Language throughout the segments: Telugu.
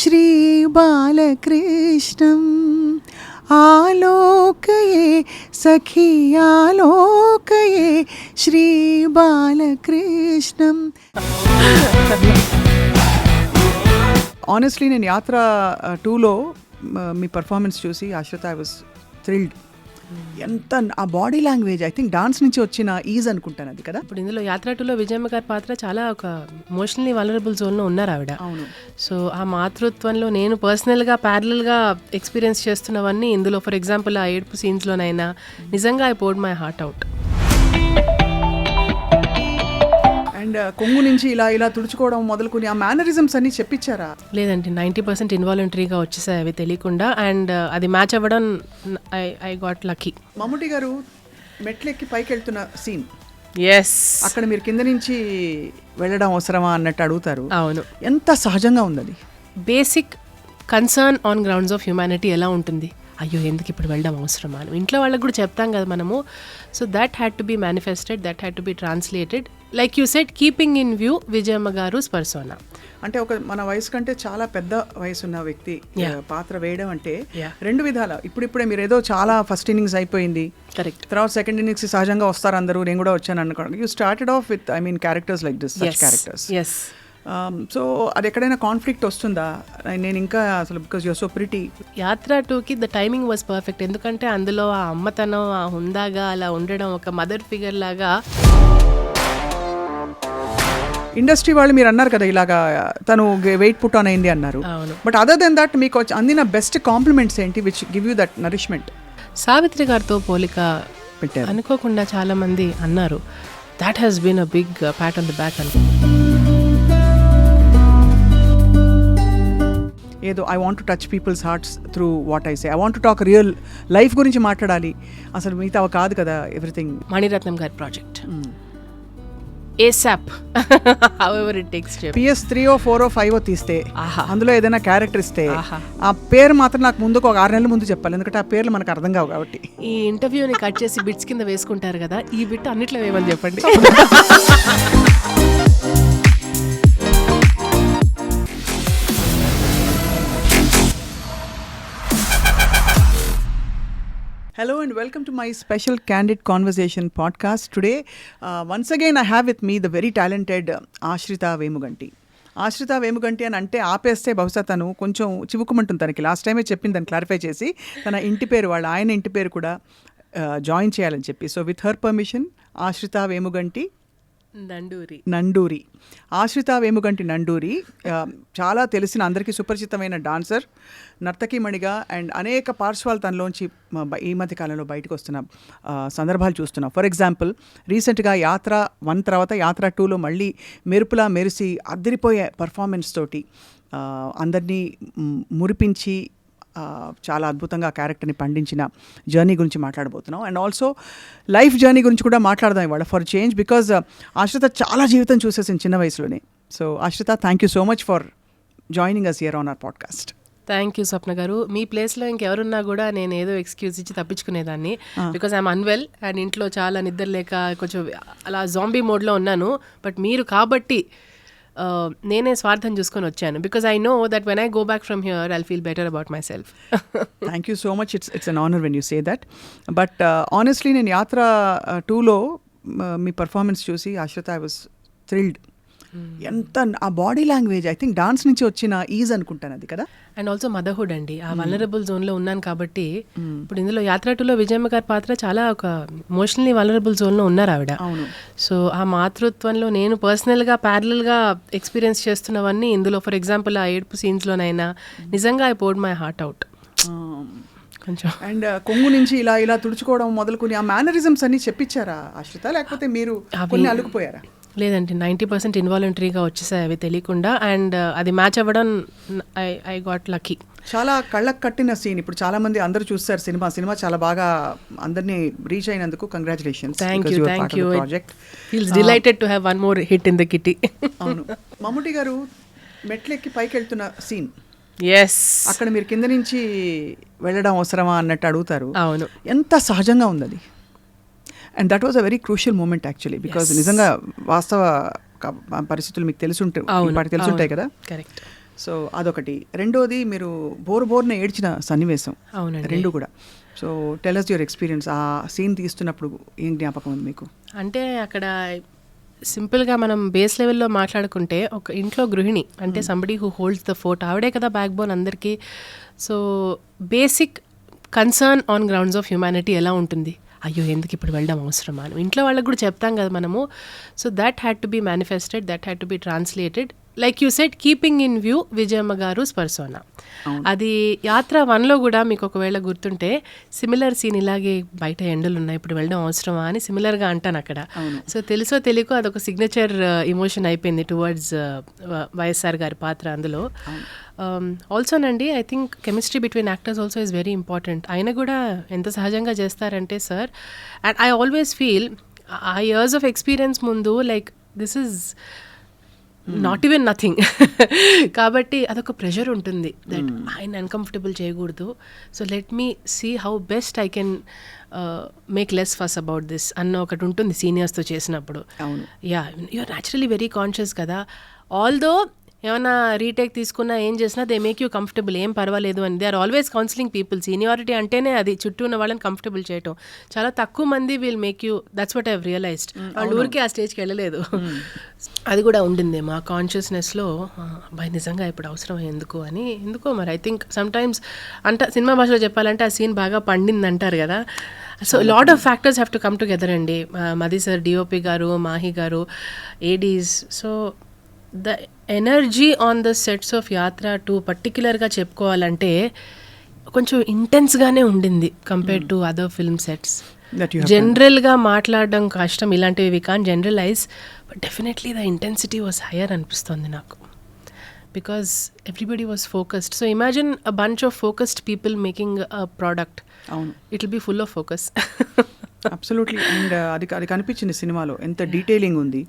श्रीबालकृष्णं आलोकये सखी आलोकये श्रीबालकृष्णं. ఆనెస్ట్లీ నేను యాత్ర 2లో మీ పర్ఫార్మెన్స్ చూసి ఆశ్రిత ఐ వాజ్ థ్రిల్డ్. ఎంత ఆ body language, I think dance నుంచి వచ్చిన ఈజ్ అనుకుంటాను అది కదా. ఇప్పుడు ఇందులో యాత్ర 2లో విజయమ్మ గారి పాత్ర చాలా ఒక ఎమోషనల్లీ వలనరబుల్ జోన్లో ఉన్నారు ఆవిడ. అవును. సో ఆ మాతృత్వంలో నేను పర్సనల్గా ప్యారలల్గా ఎక్స్పీరియన్స్ చేస్తున్నవన్నీ ఇందులో, ఫర్ ఎగ్జాంపుల్ ఆ ఏడుపు సీన్స్లోనైనా నిజంగా I poured my heart out. And కొంగు నుంచి ఇలా ఇలా తుడుచుకోవడం మొదలుకొని ఆ మేనరిజమ్స్ అన్ని చెప్పించారా? లేదండి, 90% ఇన్వాలంటరీగా వచ్చేసాయి అవి తెలియకుండా. అండ్ అది మ్యాచ్ అవ్వడం ఐ గాట్ లక్కీ. మమ్ముటి గారు మెట్లెక్కి పైకి వెళ్తున్న సీన్, ఎస్, అక్కడ మీరు కింద నుంచి వెళ్ళడం అవసరమా అన్నట్టు అడుగుతారు. అవును. ఎంత సహజంగా ఉంది అది. Basic concern on grounds of humanity ఎలా ఉంటుంది, అయ్యో ఎందుకు ఇప్పుడు వెళ్ళడం అవసరమా అని ఇంట్లో వాళ్ళకి కూడా చెప్తాం కదా మనము. So that had to be manifested, that had to be translated, like you said, keeping in view Vijayamma గారు పర్సోనా. అంటే ఒక మన వయసు కంటే చాలా పెద్ద వయసున్న వ్యక్తి పాత్ర వేయడం అంటే రెండు విధాల. ఇప్పుడిప్పుడే మీరు ఏదో చాలా ఫస్ట్ ఇన్నింగ్స్ అయిపోయింది, కరెక్ట్, తర్వాత సెకండ్ ఇన్నింగ్స్ సహజంగా వస్తారు అందరూ, నేను కూడా వచ్చాను అనుకోండి. You started off with I mean characters like this, such characters. Yes. So అది ఎక్కడైనా కాన్ఫ్లిక్ట్ వస్తుందా? నేను ఇంకా అసలు బికాజ్ యూర్ సో ప్రిటీ. యాత్ర 2కి ద టైమింగ్ వాజ్ పర్ఫెక్ట్. ఎందుకంటే అందులో ఆ అమ్మతనం, ఆ హుందాగా అలా ఉండడం, ఒక మదర్ ఫిగర్ లాగా. ఇండస్ట్రీ వాళ్ళు మీరు అన్నారు కదా ఇలాగా తను వెయిట్ పుట్ ఆన్ అయింది అన్నారు. బట్ అదర్ దెన్ దట్ మీకు అందిన బెస్ట్ కాంప్లిమెంట్స్ ఏంటి which give you that nourishment? Savitri గారితో పోలిక పెట్టారు అనుకోకుండా చాలా మంది అన్నారు. That has been a big pat on the back. ఏదో I want to touch people's hearts through what I say, I want to talk real life గురించి మాట్లాడాలి, అసలు మిగతా కాదు కదా ఎవ్రీథింగ్. మణిరత్నం గారి project ASAP however it takes shape. PS 3 or 4 or 5 తీస్తే అందులో ఏదైనా క్యారెక్టర్ ఇస్తే ఆ పేరు మాత్రం నాకు ముందుకు ఒక 6 నెలల ముందు చెప్పాలి, ఎందుకంటే ఆ పేర్లు మనకు అర్థం కావు కాబట్టి. ఈ ఇంటర్వ్యూని కట్ చేసి బిట్స్ కింద వేసుకుంటారు కదా, ఈ బిట్ అన్నిట్లో ఏమని చెప్పండి. Hello and welcome to my special Candid Conversation podcast. Today, once again I have with me the very talented Ashrita Vemuganti. ఆశ్రిత వేముగంటి అని అంటే ఆపేస్తే బహుశా తను కొంచెం చివుకుమంటుంది. తనకి లాస్ట్ టైమే చెప్పింది, దాన్ని క్లారిఫై చేసి తన ఇంటి పేరు, వాళ్ళ ఆయన ఇంటి పేరు కూడా జాయిన్ చేయాలని చెప్పి. సో విత్ హర్ పర్మిషన్ ఆశ్రిత వేముగంటి నండూరి. ఆశ్రిత వేముగంటి నండూరి చాలా తెలిసిన, అందరికీ సుపరిచితమైన డాన్సర్, నర్తకీమణిగా అండ్ అనేక పార్శ్వాలు తనలోంచి ఈ మధ్య కాలంలో బయటకు వస్తున్న సందర్భాలు చూస్తున్నాం. ఫర్ ఎగ్జాంపుల్ రీసెంట్గా యాత్ర 1 తర్వాత యాత్ర 2లో మళ్ళీ మెరుపులా మెరిసి అదిరిపోయే పర్ఫార్మెన్స్ తోటి అందరినీ మురిపించి చాలా అద్భుతంగా క్యారెక్టర్ని పండించిన జర్నీ గురించి మాట్లాడబోతున్నాం. అండ్ ఆల్సో లైఫ్ జర్నీ గురించి కూడా మాట్లాడదాం ఇవాళ ఫర్ చేంజ్, బికాజ్ ఆశ్రిత చాలా జీవితం చూసేసింది చిన్న వయసులోనే. So Ashrita, thank you so much for joining us here on our podcast. Thank you Swapna గారు. మీ ప్లేస్లో ఇంకెవరున్నా కూడా నేను ఏదో ఎక్స్క్యూజ్ ఇచ్చి తప్పించుకునేదాన్ని, బికాజ్ ఐఎమ్ అన్వెల్ అండ్ ఇంట్లో చాలా నిద్ర లేక కొంచెం అలా జాంబీ మోడ్లో ఉన్నాను. బట్ మీరు కాబట్టి నేనే స్వార్థం చూసుకొని వచ్చాను, because I know that when I go back from here I'll feel better about my self. Thank you so much. It's an honour when you say that. But honestly నేను యాత్ర 2లో మీ పర్ఫార్మెన్స్ చూసి ఆశ్రిత ఐ వాజ్ థ్రిల్డ్. ఎంత ఆ body language, I think dance నుంచి వచ్చిన ఈజ్ అనుకుంటాను అది కదా. అండ్ ఆల్సో మదర్హుడ్ అండి, ఆ వలనరబుల్ జోన్లో ఉన్నాను కాబట్టి. ఇప్పుడు ఇందులో యాత్ర 2లో విజయమ్మ గారి పాత్ర చాలా ఒక ఎమోషనల్లీ వలనరబుల్ జోన్లో ఉన్నారు ఆవిడ. అవును. సో ఆ మాతృత్వంలో నేను పర్సనల్గా ప్యారలల్గా ఎక్స్పీరియన్స్ చేస్తున్నవన్నీ ఇందులో, ఫర్ ఎగ్జాంపుల్ ఆ ఏడుపు సీన్స్లోనైనా నిజంగా I poured my heart out కొంచెం. అండ్ కొంగు నుంచి ఇలా ఇలా తుడుచుకోవడం మొదలుకొని ఆ మేనరిజమ్స్ అన్ని చెప్పించారా ఆశ్రిత, లేకపోతే మీరు కొన్ని అలుగుపోయారా? లేదండి, 90% ఇన్వాలంటరీగా వచ్చేసాయి అవి తెలియకుండా. అండ్ అది మ్యాచ్ అవ్వడం ఐ గాట్ లక్కీ. చాలా కళ్ళకు కట్టిన సీన్. ఇప్పుడు చాలా మంది అందరూ చూస్తారు సినిమా చాలా బాగా అందరినీ రీచ్ అయినందుకు congratulations. Thank you. Feels delighted to have one more hit in the kitty. అవును. మమ్ముటి గారు మెట్లెక్కి పైకి వెళ్తున్న సీన్, ఎస్, అక్కడ మీరు కింద నుంచి వెళ్ళడం అవసరమా అన్నట్టు అడుగుతారు. అవును. ఎంత సహజంగా ఉంది అది. And that was a very crucial moment actually, because నిజంగా వాస్తవ పరిస్థితులు మీకు తెలుసుంటాయి కదా. కరెక్ట్. సో అదొకటి. రెండోది మీరు బోర్న ఏడ్చిన సన్నివేశం. అవునండి. రెండు కూడా. So tell us your experience. ఆ సీన్ తీస్తున్నప్పుడు ఏం జ్ఞాపకం ఉంది మీకు? అంటే అక్కడ సింపుల్గా మనం బేస్ లెవెల్లో మాట్లాడుకుంటే ఒక ఇంట్లో గృహిణి అంటే somebody who holds the fort, ఆవిడే కదా బ్యాక్ బోన్ అందరికీ. So basic concern on grounds of humanity ఎలా ఉంటుంది, అయ్యో ఎందుకు ఇప్పుడు వెళ్ళడం అవసరమా అని ఇంట్లో వాళ్ళకి కూడా చెప్తాం కదా మనము. So that had to be manifested, that had to be translated, like you said keeping in view Vijayamma గారు పర్సోనా. అది యాత్ర 1లో కూడా మీకు ఒకవేళ గుర్తుంటే సిమిలర్ సీన్, ఇలాగే బయట ఎండలు ఉన్నాయి ఇప్పుడు వెళ్ళడం అవసరమా అని సిమిలర్గా అంటాను అక్కడ. సో తెలుసో తెలియకో అదొక సిగ్నేచర్ ఇమోషన్ అయిపోయింది టువర్డ్స్ వైఎస్ఆర్ గారి పాత్ర అందులో. ఆల్సోనండి I think chemistry between actors also is very important. ఆయన కూడా ఎంత సహజంగా చేస్తారంటే sir, and I always feel ఆ ఇయర్స్ ఆఫ్ ఎక్స్పీరియన్స్ ముందు like this is not even nothing. కాబట్టి అదొక ప్రెషర్ ఉంటుంది దట్ ఆయన అన్కంఫర్టబుల్ చేయకూడదు. So let me see how best I can make less fuss about this అన్న ఒకటి ఉంటుంది సీనియర్స్తో చేసినప్పుడు. Yeah you're naturally very conscious కదా. ఆల్దో ఏమైనా రీటేక్ తీసుకున్నా ఏం చేసినా దే మేక్ యూ కంఫర్టబుల్, ఏం పర్వాలేదు అని. They are always counselling people. Seniority అంటేనే అది చుట్టూ ఉన్న వాళ్ళని కంఫర్టబుల్ చేయటం. చాలా తక్కువ మంది will make you, that's what I have realised. వాళ్ళు ఊరికి ఆ స్టేజ్కి వెళ్ళలేదు. అది కూడా ఉండింది మా కాన్షియస్నెస్లో, బై నిజంగా ఇప్పుడు అవసరం ఎందుకు అని. ఎందుకో మరి ఐ థింక్ సమ్టైమ్స్ సినిమా భాషలో చెప్పాలంటే ఆ సీన్ బాగా పండింది అంటారు కదా. So lot of factors have to come together అండి. మది సార్, డిఓపి గారు, మాహి గారు, ADs. So the energy on the sets of Yatra 2 పర్టిక్యులర్గా చెప్పుకోవాలంటే కొంచెం ఇంటెన్స్గానే ఉండింది compared to other film sets. జనరల్గా మాట్లాడడం కష్టం, ఇలాంటివి we can't generalise, but definitely the intensity was higher అనిపిస్తుంది నాకు, because everybody was focused. So imagine a bunch of focused people making a product. It will be full of focus. Absolutely. And అది కనిపించింది సినిమాలో, ఎంత డీటెయిలింగ్ ఉంది,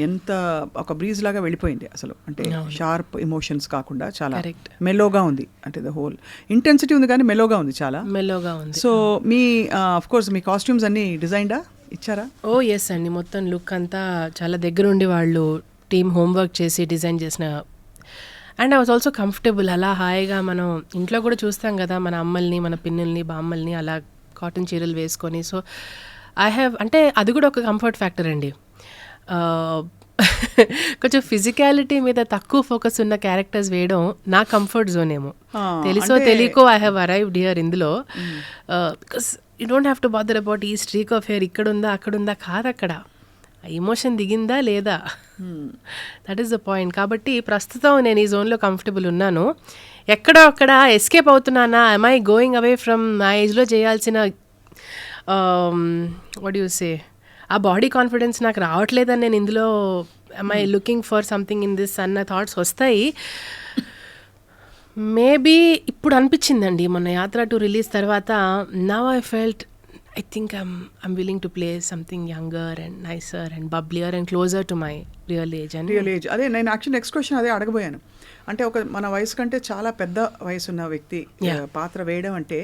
ఎంత ఒక బ్రీజ్ లాగా వెళ్ళిపోయింది అసలు. అంటే షార్ప్ ఎమోషన్స్ కాకుండా చాలా మెలోగా ఉంది. అంటే ద హోల్ ఇంటెన్సిటీ ఉంది కానీ మెలోగా ఉంది, చాలా మెలోగా ఉంది. So me of course me costumes అన్ని డిజైన్డా ఇచ్చారా? ఓ ఎస్ అండి, మొత్తం లుక్ అంతా చాలా దగ్గరుండి వాళ్ళు టీమ్ హోంవర్క్ చేసి డిజైన్ చేసిన. And I was also comfortable. అలా హాయిగా మనం ఇంట్లో కూడా చూస్తాం కదా మన అమ్మల్ని, మన పిన్నుల్ని, బామ్మల్ని అలా కాటన్ చీరలు వేసుకొని. సో ఐ హ్యావ్, అంటే అది కూడా ఒక కంఫర్ట్ ఫ్యాక్టర్ అండి. కొంచెం ఫిజికాలిటీ మీద తక్కువ ఫోకస్ ఉన్న క్యారెక్టర్స్ వేయడం నా కంఫర్ట్ జోన్ ఏమో. తెలుసో తెలియకో ఐ హ్యావ్ అరైవ్డ్ హియర్ ఇందులో. Because you don't have to bother about ఈ స్ట్రీక్ ఆఫ్ హెయిర్ ఇక్కడుందా అక్కడుందా కాదు, అక్కడ ఎమోషన్ దిగిందా లేదా, దట్ ఈస్ ద పాయింట్. కాబట్టి ప్రస్తుతం నేను ఈ జోన్లో కంఫర్టబుల్ ఉన్నాను. ఎక్కడో అక్కడ ఎస్కేప్ అవుతున్నానా, I'm I going away from నా ఏజ్లో చేయాల్సిన వాట్ యు సే ఆ బాడీ కాన్ఫిడెన్స్ నాకు రావట్లేదని నేను ఇందులో I'm I looking for something in this అన్న థాట్స్ వస్తాయి. మేబీ ఇప్పుడు అనిపించిందండి మొన్న యాత్ర 2 రిలీజ్ తర్వాత, now I felt I think I'm willing to play something younger and nicer and bubblier and closer to my real age. అదే నేను యాక్చువల్లీ నెక్స్ట్ క్వశ్చన్ అదే అడగబోయాను. అంటే ఒక మన వయసు కంటే చాలా పెద్ద వయసు ఉన్న వ్యక్తి పాత్ర వేయడం అంటే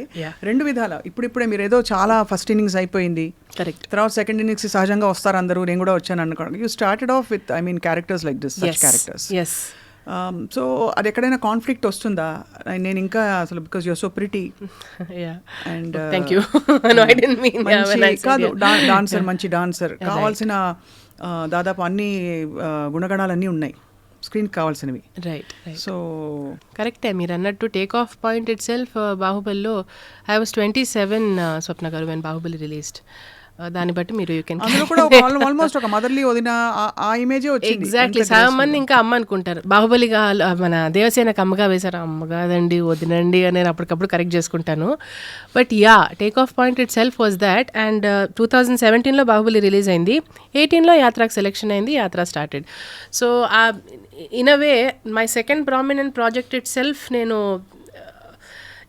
2 విధాల. ఇప్పుడిప్పుడే మీరు ఏదో చాలా ఫస్ట్ ఇన్నింగ్స్ అయిపోయింది, కరెక్ట్, తర్వాత సెకండ్ ఇన్నింగ్స్ సహజంగా వస్తారు అందరూ, నేను కూడా వచ్చాను అనుకోండి. You started off with I mean characters like this, such characters. So అది ఎక్కడైనా కాన్ఫ్లిక్ట్ వస్తుందా? నేను ఇంకా అసలు because you're so pretty and కాదు డాన్సర్, మంచి డాన్సర్, కావాల్సిన దాదాపు అన్ని గుణగణాలన్నీ ఉన్నాయి స్క్రీన్ కావాల్సినవి. రైట్. సో కరెక్టే మీరు అన్నట్టు. Take off point it self బాహుబలిలో ఐ వాజ్ 27 స్వప్న గారు వెన్ బాహుబలి రిలీజ్డ్. దాన్ని బట్టి మీరు యూ కెన్ ఆల్మోస్ట్ ఒక మదర్లీ వదిన ఆ ఇమేజ్ వచ్చింది. ఎగ్జాక్ట్లీ. చాలా మంది ఇంకా అమ్మ అనుకుంటారు. బాహుబలిగా మన దేవసేనకు అమ్మగా వేశారు, అమ్మ కాదండి వదినండి అని నేను అప్పటికప్పుడు కరెక్ట్ చేసుకుంటాను. But yeah, take off point itself was that. And 2017లో బాహుబలి రిలీజ్ అయింది, 18లో యాత్రకు సెలెక్షన్ అయింది, Yatra started. So in a way my second prominent project itself, నేను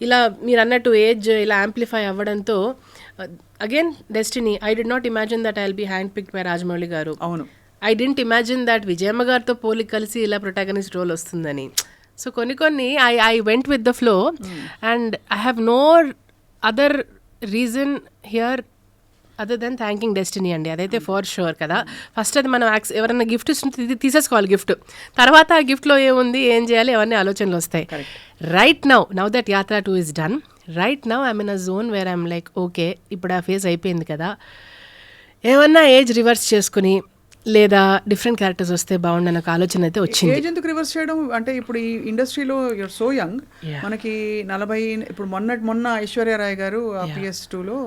ఇలా మీరు అన్నట్టు ఏజ్ ఇలా యాంప్లిఫై అవ్వడంతో again destiny. I did not imagine that I'll be handpicked by Rajamouli garu. Avunu. I didn't imagine that Vijayamma gartho poli kalisi ila protagonist role ostundani. So konni I went with the flow and I have no other reason here other then thanking destiny అండి, అదైతే ఫర్ షూర్ కదా. ఫస్ట్ అది మనం ఎవరైనా గిఫ్ట్ ఇస్తుంటే తీసేసుకోవాలి గిఫ్ట్, తర్వాత ఆ గిఫ్ట్లో ఏముంది, ఏం చేయాలి, అవన్నీ ఆలోచనలు వస్తాయి. రైట్ నౌ దట్ యాత్ర 2 is done, right now I'm in a zone where I'm like okay, ఇప్పుడు ఆ ఫేజ్ అయిపోయింది కదా, ఏమన్నా ఏజ్ రివర్స్ చేసుకుని లేదా డిఫరెంట్ క్యారెక్టర్స్ వస్తే బాగుండని ఒక ఆలోచన అయితే వచ్చింది. ఏజ్ ఎందుకు రివర్స్ చేయడం అంటే ఇప్పుడు ఈ ఇండస్ట్రీలో యూర్ సో యంగ్, మనకి 40, ఇప్పుడు మొన్న ఐశ్వర్యరాయ్ గారు PS2లో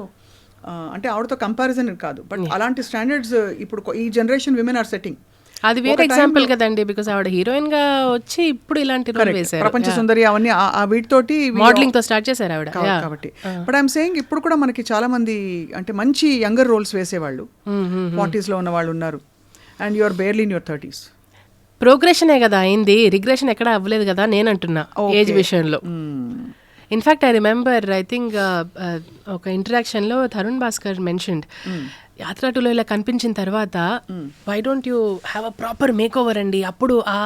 అంటే ఆవిడతో కంపారిజన్ కాదు, బట్ అలాంటి స్టాండర్డ్స్ ఇప్పుడు ఈ జనరేషన్ విమెన్ ఆర్ సెట్టింగ్. అది వేరే ఎగ్జాంపుల్ కదండి, బికాస్ ఆవిడ హీరోయిన్ గా వచ్చి ఇప్పుడు ఇలాంటి రోల్ వేశారు. ప్రపంచ సుందరి అవన్నీ ఆ వీటితోటి మోడలింగ్ తో స్టార్ట్ చేశారు ఆవిడ కాబట్టి. బట్ ఐఎమ్ సేయింగ్ ఇప్పుడు కూడా మనకి చాలా మంది అంటే మంచి యంగర్ రోల్స్ వేసేవాళ్ళు 40s లో ఉన్న వాళ్ళు ఉన్నారు, and you are barely in your 30s. ప్రోగ్రెషనే కదా అయింది, రిగ్రెషన్ ఎక్కడ అవ్వలేదు కదా నేను అంటున్నా ఏజ్ విషయంలో. In fact I remember, I think ఒక ఇంటరాక్షన్లో తరుణ్ భాస్కర్ మెన్షన్డ్, యాత్ర 2లో ఇలా కనిపించిన తర్వాత why don't you have a proper makeover అండి, అప్పుడు ఆ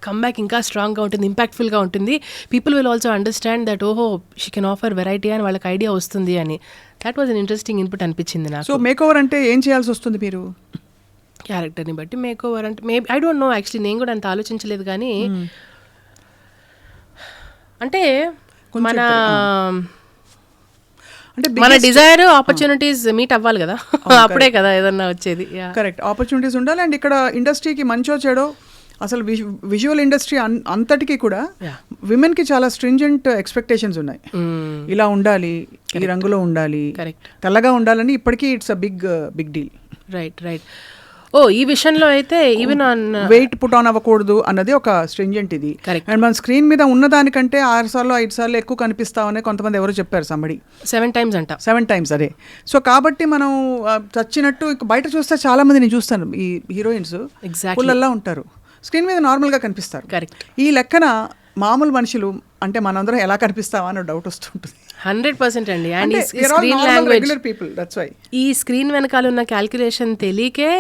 కమ్బ్యాక్ ఇంకా స్ట్రాంగ్గా ఉంటుంది, ఇంపాక్ట్ఫుల్గా ఉంటుంది, people will also understand that ఓహో షీ కెన్ ఆఫర్ వెరైటీ అని వాళ్ళకి ఐడియా వస్తుంది అని. That was an interesting input అనిపించింది నాకు. సో మేక్ ఓవర్ అంటే ఏం చేయాల్సి వస్తుంది మీరు? క్యారెక్టర్ని బట్టి మేక్ ఓవర్ అంటే maybe I don't no, actually నేను కూడా అంత ఆలోచించలేదు, కానీ అంటే మన డిజైర్ ఆపర్చునిటీస్ మీట్ అవ్వాలి కదా, అప్పుడే కదా ఏదన్నా వచ్చేది. కరెక్ట్, ఆపర్చునిటీస్ ఉండాలి. అండ్ ఇక్కడ ఇండస్ట్రీకి మంచో చెడో, అసలు విజువల్ ఇండస్ట్రీ అంతటికీ కూడా విమెన్ కి చాలా స్ట్రింజెంట్ ఎక్స్పెక్టేషన్స్ ఉన్నాయి. ఇలా ఉండాలి, ఈ రంగులో ఉండాలి, తెల్లగా ఉండాలని ఇప్పటికీ it's a big deal. Right. ఓ ఈ విషయంలో అయితే ఈవెన్ వెయిట్ పుట్ ఆన్ అవ్వకూడదు అన్నది ఒక స్ట్రింజెంట్ ఇది. అండ్ మన స్క్రీన్ మీద ఉన్నదానికంటే 6 సార్లు 5 సార్లు ఎక్కువ కనిపిస్తామని కొంతమంది ఎవరో చెప్పారు, సంబడి 7 times అంట. 7 times అదే. సో కాబట్టి మనం చచ్చినట్టు బయట చూస్తే చాలా మంది నేను చూస్తాను, ఈ హీరోయిన్స్ పుల్లల్లా ఉంటారు, స్క్రీన్ మీద నార్మల్ గా కనిపిస్తారు. కరెక్ట్. ఈ లెక్కన మామూలు మనుషులు అంటే మనందరం ఎలా కనిపిస్తావా అన్న డౌట్ వస్తుంటుంది. 100% అండి. అండ్ స్క్రీన్ లాంగ్వేజ్, ఈ స్క్రీన్ వెనకాల ఉన్న క్యాల్కులేషన్ తెలియకే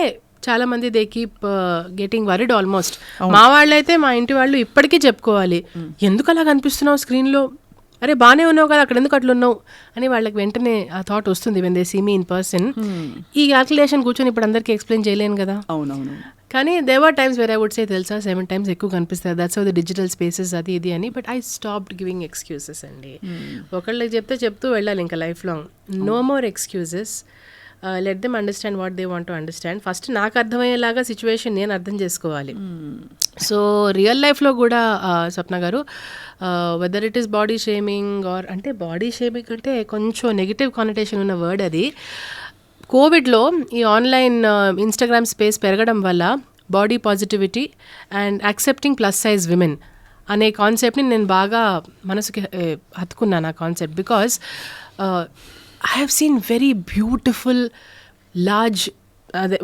చాలా మంది they keep getting worried almost. మా వాళ్ళైతే, మా ఇంటి వాళ్ళు ఇప్పటికీ చెప్పుకోవాలి, ఎందుకు అలా కనిపిస్తున్నావు స్క్రీన్లో, అరే బాగానే ఉన్నావు కదా, అక్కడ ఎందుకు అట్లా ఉన్నావు అని వాళ్ళకి వెంటనే ఆ థాట్ వస్తుంది when they see me in person. ఈ క్యాల్కులేషన్ కూర్చొని ఇప్పుడు అందరికీ ఎక్స్ప్లెయిన్ చేయలేను కదా. అవునవును. కానీ there were times where I would say తెలుసా 7 times ఎక్కువ కనిపిస్తుంది, that's how the digital spaces అది ఇది అని. But I stopped giving excuses అండి. ఒకళ్ళకి చెప్తూ వెళ్ళాలి ఇంకా life long. No more excuses, let them understand what they want to understand. First నాకు అర్థమయ్యేలాగా సిచ్యువేషన్ నేను అర్థం చేసుకోవాలి. సో రియల్ లైఫ్లో కూడా స్వప్న గారు, whether it is body shaming or, అంటే బాడీ షేమింగ్ అంటే కొంచెం నెగిటివ్ కానిటేషన్ ఉన్న వర్డ్ అది. కోవిడ్లో ఈ ఆన్లైన్ ఇన్స్టాగ్రామ్ స్పేస్ పెరగడం వల్ల body positivity and accepting plus size women అనే కాన్సెప్ట్ని నేను బాగా మనసుకి హత్తుకున్నాను ఆ concept. Because I have seen very beautiful, large,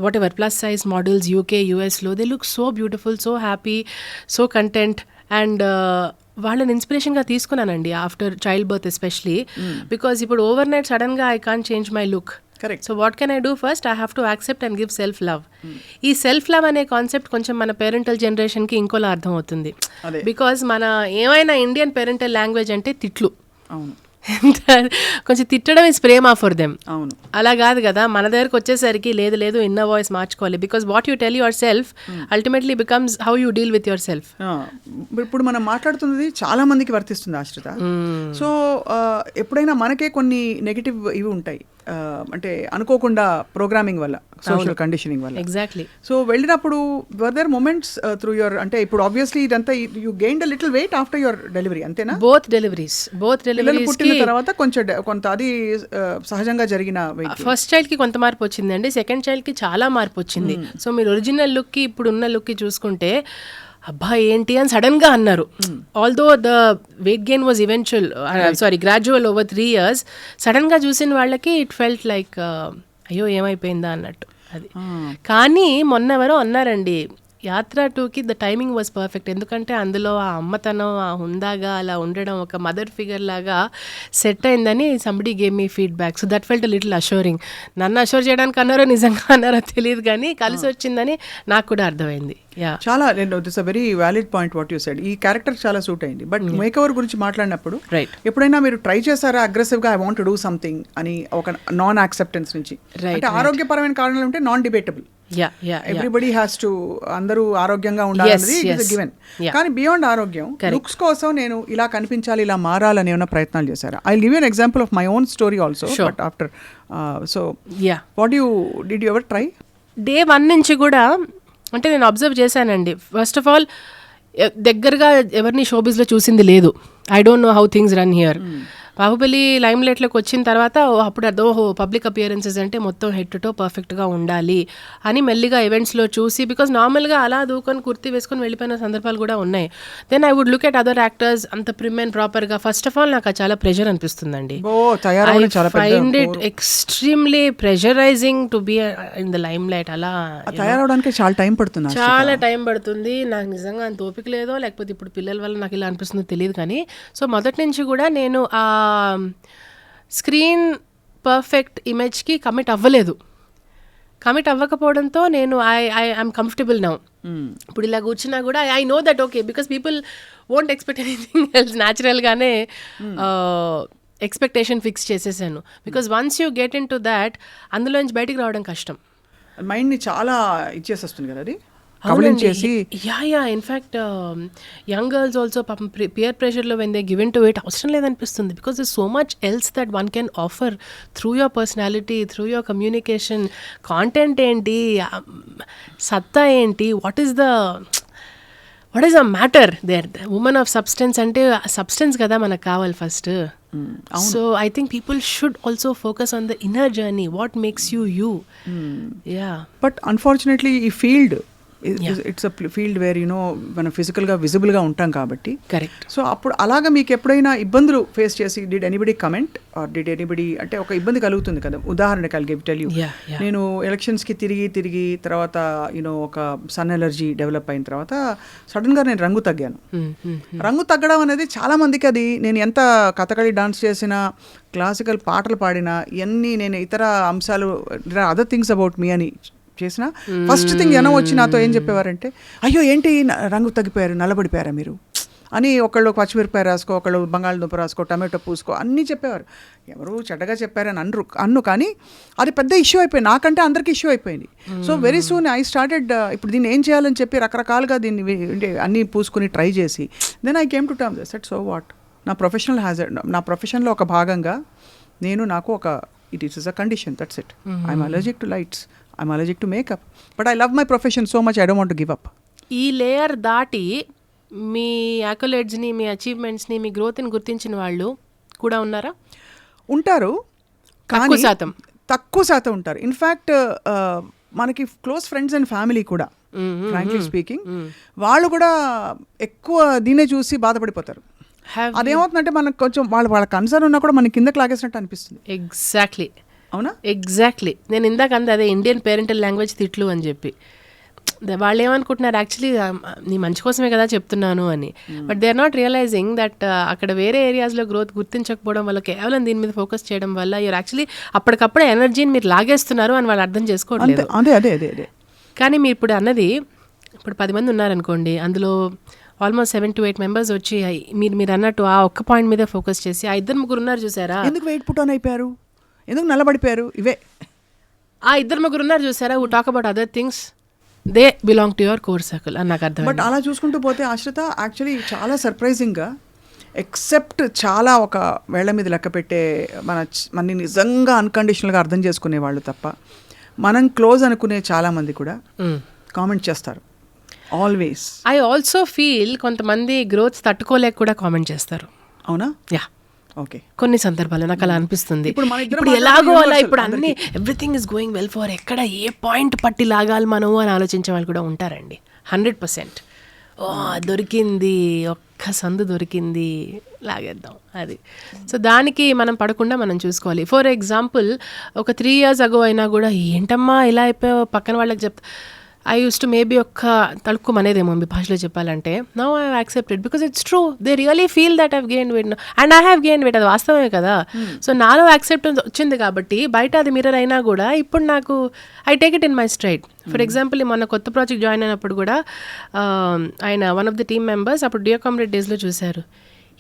whatever, plus size models, UK, US లో, they look so beautiful, so happy, so content. And వాళ్ళని ఇన్స్పిరేషన్గా తీసుకున్నానండి after child birth especially, because ఇప్పుడు ఓవర్ నైట్ సడన్గా I can't change my look. Correct. So what can I do? First I have to accept and give self love. ఈ సెల్ఫ్ లవ్ అనే కాన్సెప్ట్ కొంచెం మన పేరెంటల్ జనరేషన్కి ఇంకోలా అర్థం అవుతుంది. బికాస్ మన ఏమైనా ఇండియన్ పేరెంటల్ లాంగ్వేజ్ అంటే తిట్లు. అవును. కొంచెం తిట్టడం ఇస్ ప్రేమ ఫర్ దెమ్. అవును. అలా కాదు కదా, మన దగ్గరకు వచ్చేసరికి లేదు ఇన్నర్ వాయిస్ మార్చుకోవాలి. Because what you tell your self ultimately becomes how you deal with your self. ఇప్పుడు మనం మాట్లాడుతున్నది చాలా మందికి వర్తిస్తుంది ఆశ్రిత. సో ఎప్పుడైనా మనకే కొన్ని నెగిటివ్ ఇవి ఉంటాయి, అంటే అనుకోకుండా ప్రోగ్రామింగ్ వల్ల, సోషల్ కండిషనింగ్ వల్ల. ఎగ్జాక్ట్లీ. సో వెళ్ళినప్పుడు were there moments through your, అంటే ఇప్పుడు ఆబ్వియస్లీ ఇదంతా you gained a little weight after your delivery, అంతేనా? బోత్ డెలివరీస్ పుట్టిన తర్వాత కొంత అది సహజంగా జరిగిన వెయిట్. ఫస్ట్ చైల్డ్ కి కొంత మార్పు వచ్చిందండి, సెకండ్ చైల్డ్ కి చాలా మార్పు వచ్చింది. సో మీరు ఒరిజినల్ లుక్ కి ఇప్పుడు ఉన్న లుక్ కి చూసుకుంటే అబ్బా ఏంటి అని సడన్ గా అన్నారు. Although the weight gain was gradual over 3 years. Sudden గా చూసిన వాళ్ళకి ఇట్ ఫెల్ట్ లైక్ అయ్యో ఏమైపోయిందా అన్నట్టు అది. కానీ మొన్న ఎవరో అన్నారండి, యాత్ర 2కి ద టైమింగ్ వాజ్ పర్ఫెక్ట్. ఎందుకంటే అందులో ఆ అమ్మతనం, ఆ హుందాగా అలా ఉండడం, ఒక మదర్ ఫిగర్ లాగా సెట్ అయిందని somebody game me feedback. So that felt little assuring. నన్ను అష్యూర్ చేయడానికి అన్నారో నిజంగా అన్నారో తెలియదు, కానీ కలిసి వచ్చిందని నాకు కూడా అర్థమైంది. చాలా this a very valid point what you said. ఈ క్యారెక్టర్ చాలా సూట్ అయింది. బట్ మేక్ ఓవర్ గురించి మాట్లాడినప్పుడు ఎప్పుడైనా మీరు ట్రై చేశారా అగ్రెసివ్గా I want to do something అని, ఒక నాన్ యాక్సెప్టెన్స్ నుంచి? అంటే ఆరోగ్యపరమైన కారణాలు ఉంటే non debatable, everybody has to, అందరూ ఆరోగ్యంగా ఉండాలనేది ఇట్ ఇస్ గివెన్. కానీ బియాండ్ ఆరోగ్యం, లుక్స్ కోసం నేను ఇలా కనిపించాలి, ఇలా మారాలని ఏమైనా ప్రయత్నాలు చేశారా? I give you an example of my own story also, but after so what did you ever try? Day 1 నుంచి కూడా అంటే నేను అబ్జర్వ్ చేశానండి. ఫస్ట్ ఆఫ్ ఆల్ దగ్గరగా ఎవరిని షోబిజ్లో చూసింది లేదు. I don't know how things run here. Baahubali lime లైట్లోకి వచ్చిన తర్వాత అప్పుడు అర్థం, ఓహో పబ్లిక్ అపియరెన్సెస్ అంటే మొత్తం హెడ్ టు టో పర్ఫెక్ట్గా ఉండాలి అని మెల్లిగా ఈవెంట్స్లో చూసి, బికాజ్ నార్మల్గా అలా దూకొని కుర్తి వేసుకొని వెళ్ళిపోయిన సందర్భాలు కూడా ఉన్నాయి. Then I would look at other actors అంత ప్రిమ్ అండ్ ప్రాపర్గా. ఫస్ట్ ఆఫ్ ఆల్ నాకు చాలా ప్రెషర్ అనిపిస్తుందండి. I find it extremely pressurising to be in the limelight. అలా తయారవడానికి చాలా టైం పడుతుంది, చాలా టైం పడుతుంది. నాకు నిజంగా అంత ఓపిక లేదో లేకపోతే ఇప్పుడు పిల్లల వల్ల నాకు ఇలా అనిపిస్తుందో తెలియదు, కానీ సో మొదటి నుంచి కూడా నేను ఆ స్క్రీన్ పర్ఫెక్ట్ ఇమేజ్కి కమిట్ అవ్వలేదు. కమిట్ అవ్వకపోవడంతో నేను ఐఎమ్ కంఫర్టబుల్ నౌ. ఇప్పుడు ఇలా కూర్చున్నా కూడా I know that okay, because people won't expect anything else. న్యాచురల్గానే ఎక్స్పెక్టేషన్ ఫిక్స్ చేసేసాను. Because once you get into that, అందులోంచి బయటికి రావడం కష్టం. మైండ్ని చాలా ఇచ్చేసేస్తుంది కదా అది. ఇన్ఫ్యాక్ట్ యంగ్ గర్ల్స్ ఆల్సో పాపం పియర్ ప్రెషర్లో when they given to it అవసరం లేదనిపిస్తుంది. Because this so much else that one can offer through your personality, through your communication. Content ఏంటి, సత్తా ఏంటి, what is the matter there? Women of substance అంటే సబ్స్టెన్స్ కదా మనకు కావాలి first. So I think people should also focus on the inner journey, what makes you. But unfortunately ఈ field it's a field where you know మనం ఫిజికల్గా విజిబుల్గా ఉంటాం కాబట్టి. కరెక్ట్. సో అప్పుడు అలాగా మీకు ఎప్పుడైనా ఇబ్బందులు ఫేస్ చేసి did anybody comment or did anybody, అంటే ఒక ఇబ్బంది కలుగుతుంది కదా. ఉదాహరణ కలిగి టెల్ యూ, నేను ఎలక్షన్స్కి తిరిగి తర్వాత యూనో ఒక సన్ ఎలర్జీ డెవలప్ అయిన తర్వాత సడన్గా నేను రంగు తగ్గాను. రంగు తగ్గడం అనేది చాలామందికి, అది నేను ఎంత కథకళి డాన్స్ చేసినా, క్లాసికల్ పాటలు పాడినా, ఇవన్నీ నేను ఇతర అంశాలు అదర్ థింగ్స్ అబౌట్ మీ అని చేసిన ఫస్ట్ థింగ్ జనం వచ్చి నాతో ఏం చెప్పేవారంటే, అయ్యో ఏంటి రంగు తగ్గిపోయారు, నల్లబడిపోయారా మీరు అని. ఒకళ్ళు పచ్చిమిరపకాయ రాసుకో, ఒకళ్ళు బంగాళదుంప రాసుకో, టమాటో పూసుకో అన్నీ చెప్పేవారు. ఎవరు చెడ్డగా చెప్పారని అన్ను కానీ అది పెద్ద ఇష్యూ అయిపోయింది, నాకంటే అందరికీ ఇష్యూ అయిపోయింది. So very soon I started, ఇప్పుడు దీన్ని ఏం చేయాలని చెప్పి రకరకాలుగా దీన్ని అన్నీ పూసుకుని ట్రై చేసి then I came to term set so what, నా ప్రొఫెషనల్ హ్యాజర్డ్, నా ప్రొఫెషన్లో ఒక భాగంగా నాకు ఒక it is a condition, that's it. I'm allergic to lights, I'm allergic to makeup, but I love my profession so much I don't want to give up. ఈ లేయర్ దాటి మీ యాకోలేడ్స్ని, మీ అచీవ్మెంట్స్ని, మీ గ్రోత్ని గుర్తించిన వాళ్ళు కూడా ఉన్నారా? ఉంటారు, కానీ తక్కువ శాతం ఉంటారు. ఇన్ఫ్యాక్ట్ మనకి క్లోజ్ ఫ్రెండ్స్ అండ్ ఫ్యామిలీ కూడా, ఫ్రాంక్లీ స్పీకింగ్, వాళ్ళు కూడా ఎక్కువ దీన్నే చూసి బాధపడిపోతారు. అదేమవుతుందంటే మనకు కొంచెం వాళ్ళ కన్సర్న్ ఉన్నా కూడా మనకి కిందకి లాగేసినట్టు అనిపిస్తుంది. ఎగ్జాక్ట్లీ. అవునా? ఎగ్జాక్ట్లీ. నేను ఇందాక అదే ఇండియన్ పేరెంటల్ లాంగ్వేజ్ తిట్లు అని చెప్పి, వాళ్ళు ఏమనుకుంటున్నారు యాక్చువల్లీ నీ మంచి కోసమే కదా చెప్తున్నాను అని. But they are not realising that అక్కడ వేరే ఏరియాస్లో గ్రోత్ గుర్తించకపోవడం వల్ల, కేవలం దీని మీద ఫోకస్ చేయడం వల్ల యూర్ యాక్చువల్లీ అప్పటికప్పుడే ఎనర్జీని మీరు లాగేస్తున్నారు అని వాళ్ళు అర్థం చేసుకోవట్లేదు. అదే. కానీ మీరు ఇప్పుడు అన్నది, ఇప్పుడు 10 మంది ఉన్నారనుకోండి, అందులో ఆల్మోస్ట్ 7 to 8 మెంబర్స్ వచ్చి మీరు అన్నట్టు ఆ ఒక్క పాయింట్ మీద ఫోకస్ చేసి, ఆ 2-3 ఉన్నారు చూసారా, ఎందుకు వెయిట్ పుట్ ఆన్ అయిపోయారు, ఎందుకు నల్లబడిపోయారు, ఇవే ఆ 2-3 ఉన్నారు చూసారా, who talk about other things, they belong to your core circle అని నాకు అర్థం. బట్ అలా చూసుకుంటూ పోతే ఆశ్రిత, యాక్చువల్లీ చాలా సర్ప్రైజింగ్గా, ఎక్సెప్ట్ చాలా ఒక వేళ్ల మీద లెక్క పెట్టే మనని నిజంగా అన్కండిషనల్గా అర్థం చేసుకునే వాళ్ళు తప్ప, మనం క్లోజ్ అనుకునే చాలామంది కూడా కామెంట్ చేస్తారు ఆల్వేస్. ఐ ఆల్సో ఫీల్ కొంతమంది గ్రోత్ తట్టుకోలేక కూడా కామెంట్ చేస్తారు. అవునా? Yeah, okay. కొన్ని సందర్భాల్లో నాకు అలా అనిపిస్తుంది. ఇప్పుడు ఎలాగో అలా, ఇప్పుడు అన్ని everything is going well for, ఎక్కడ ఏ పాయింట్ పట్టి లాగాలి మనం అని ఆలోచించే వాళ్ళు కూడా ఉంటారండి. 100%. దొరికింది, ఒక్క సందు దొరికింది, లాగేద్దాం అది. సో దానికి మనం పడకుండా మనం చూసుకోవాలి. ఫర్ ఎగ్జాంపుల్, ఒక 3 years ago అయినా కూడా ఏంటమ్మా ఇలా అయిపోయావు పక్కన వాళ్ళకి చెప్తా, ఐ యూస్ టు మేబీ ఒక్క తలుక్కుమనేదేమో మీ భాషలో చెప్పాలంటే. Now I accepted because it's true. They really feel that I've gain weight and I have gain weight. అది వాస్తవమే కదా. సో నాలో యాక్సెప్టెన్స్ వచ్చింది కాబట్టి బయట అది మిర్రర్ అయినా కూడా ఇప్పుడు నాకు I take it in my straight. For example మొన్న కొత్త ప్రాజెక్ట్ జాయిన్ అయినప్పుడు కూడా ఆయన one of the team members అప్పుడు డియర్ కామ్రేడ్ డేస్లో చూశారు.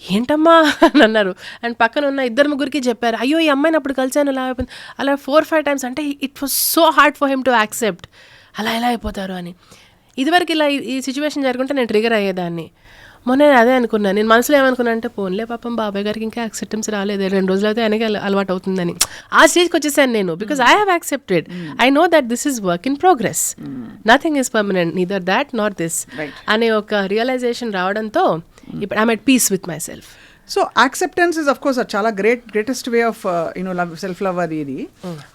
ఏంటమ్మా అని అన్నారు. అండ్ పక్కన ఉన్న 2-3కి చెప్పారు, అయ్యో ఈ అమ్మాయిని అప్పుడు కలిసాను అలా అయిపోయింది. అలా 4-5 టైమ్స్. అంటే it was so hard for him to accept అలా ఎలా అయిపోతారు అని. ఇదివరకు ఇలా ఈ సిచ్యువేషన్ జరుగుంటే నేను ట్రిగర్ అయ్యేదాన్ని. మొన్న నేను అదే అనుకున్నాను. నేను మనసులో ఏమనుకున్నా అంటే పోన్లే పాపం బాబాయ్ గారికి ఇంకా యాక్సెప్టెన్స్ రాలేదు, 2 రోజులు అయితే ఆయనకి అలవాటు అవుతుందని ఆ స్టేజ్కి వచ్చేసాను నేను. Because I have accepted. I know that this is work in progress, nothing is permanent, neither that not this అనే ఒక రియలైజేషన్ రావడంతో ఇప్పుడు I'm at peace with myself. So acceptance is of course చాలా greatest way of love, self love. అది ఇది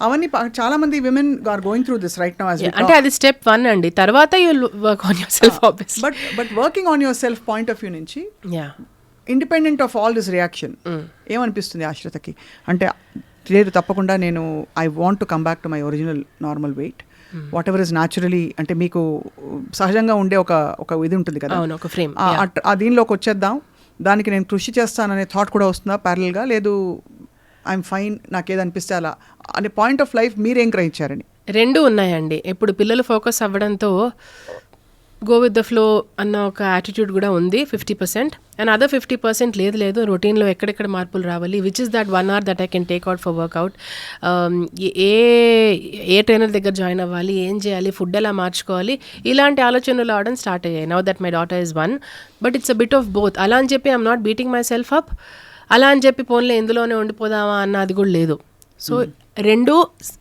అవన్నీ చాలా మంది women are going through this right now. అంటే అది స్టెప్ 1 అండి. తర్వాత you work on yourself obviously. But working on yourself point of view నుంచి independent of all this reaction ఏమనిపిస్తుంది ఆశ్రితకి? అంటే లేదు తప్పకుండా నేను I want to come back to my original normal weight, whatever is naturally, అంటే మీకు సహజంగా ఉండే ఒక ఇది ఉంటుంది కదా, ఒక ఫ్రేమ్, ఆ దీనిలోకి వచ్చేద్దాం, దానికి నేను కృషి చేస్తాననే థాట్ కూడా వస్తుందా ప్యారల్గా? లేదు ఐఎమ్ ఫైన్, నాకేదనిపిస్తే అలా అనే పాయింట్ ఆఫ్ లైఫ్ మీరేం గ్రహించారని? 2 ఉన్నాయండి. ఇప్పుడు పిల్లలు ఫోకస్ అవ్వడంతో గో విత్ ద ఫ్లో అన్న ఒక యాటిట్యూడ్ కూడా ఉంది 50%. అండ్ అదర్ 50% లేదు రొటీన్లో ఎక్కడెక్కడ మార్పులు రావాలి, which is that 1 hour that I can take out for workout. ఏ ట్రైనర్ దగ్గర జాయిన్ అవ్వాలి, ఏం చేయాలి, ఫుడ్ ఎలా మార్చుకోవాలి, ఇలాంటి ఆలోచనలు రావడం స్టార్ట్ అయ్యాయి. Now that my daughter is 1, but it's a bit of both. అలా అని చెప్పి I'm not beating my self up, అలా అని చెప్పి పోన్లే ఎందులోనే ఉండిపోదామా అన్న అది కూడా లేదు. సో 2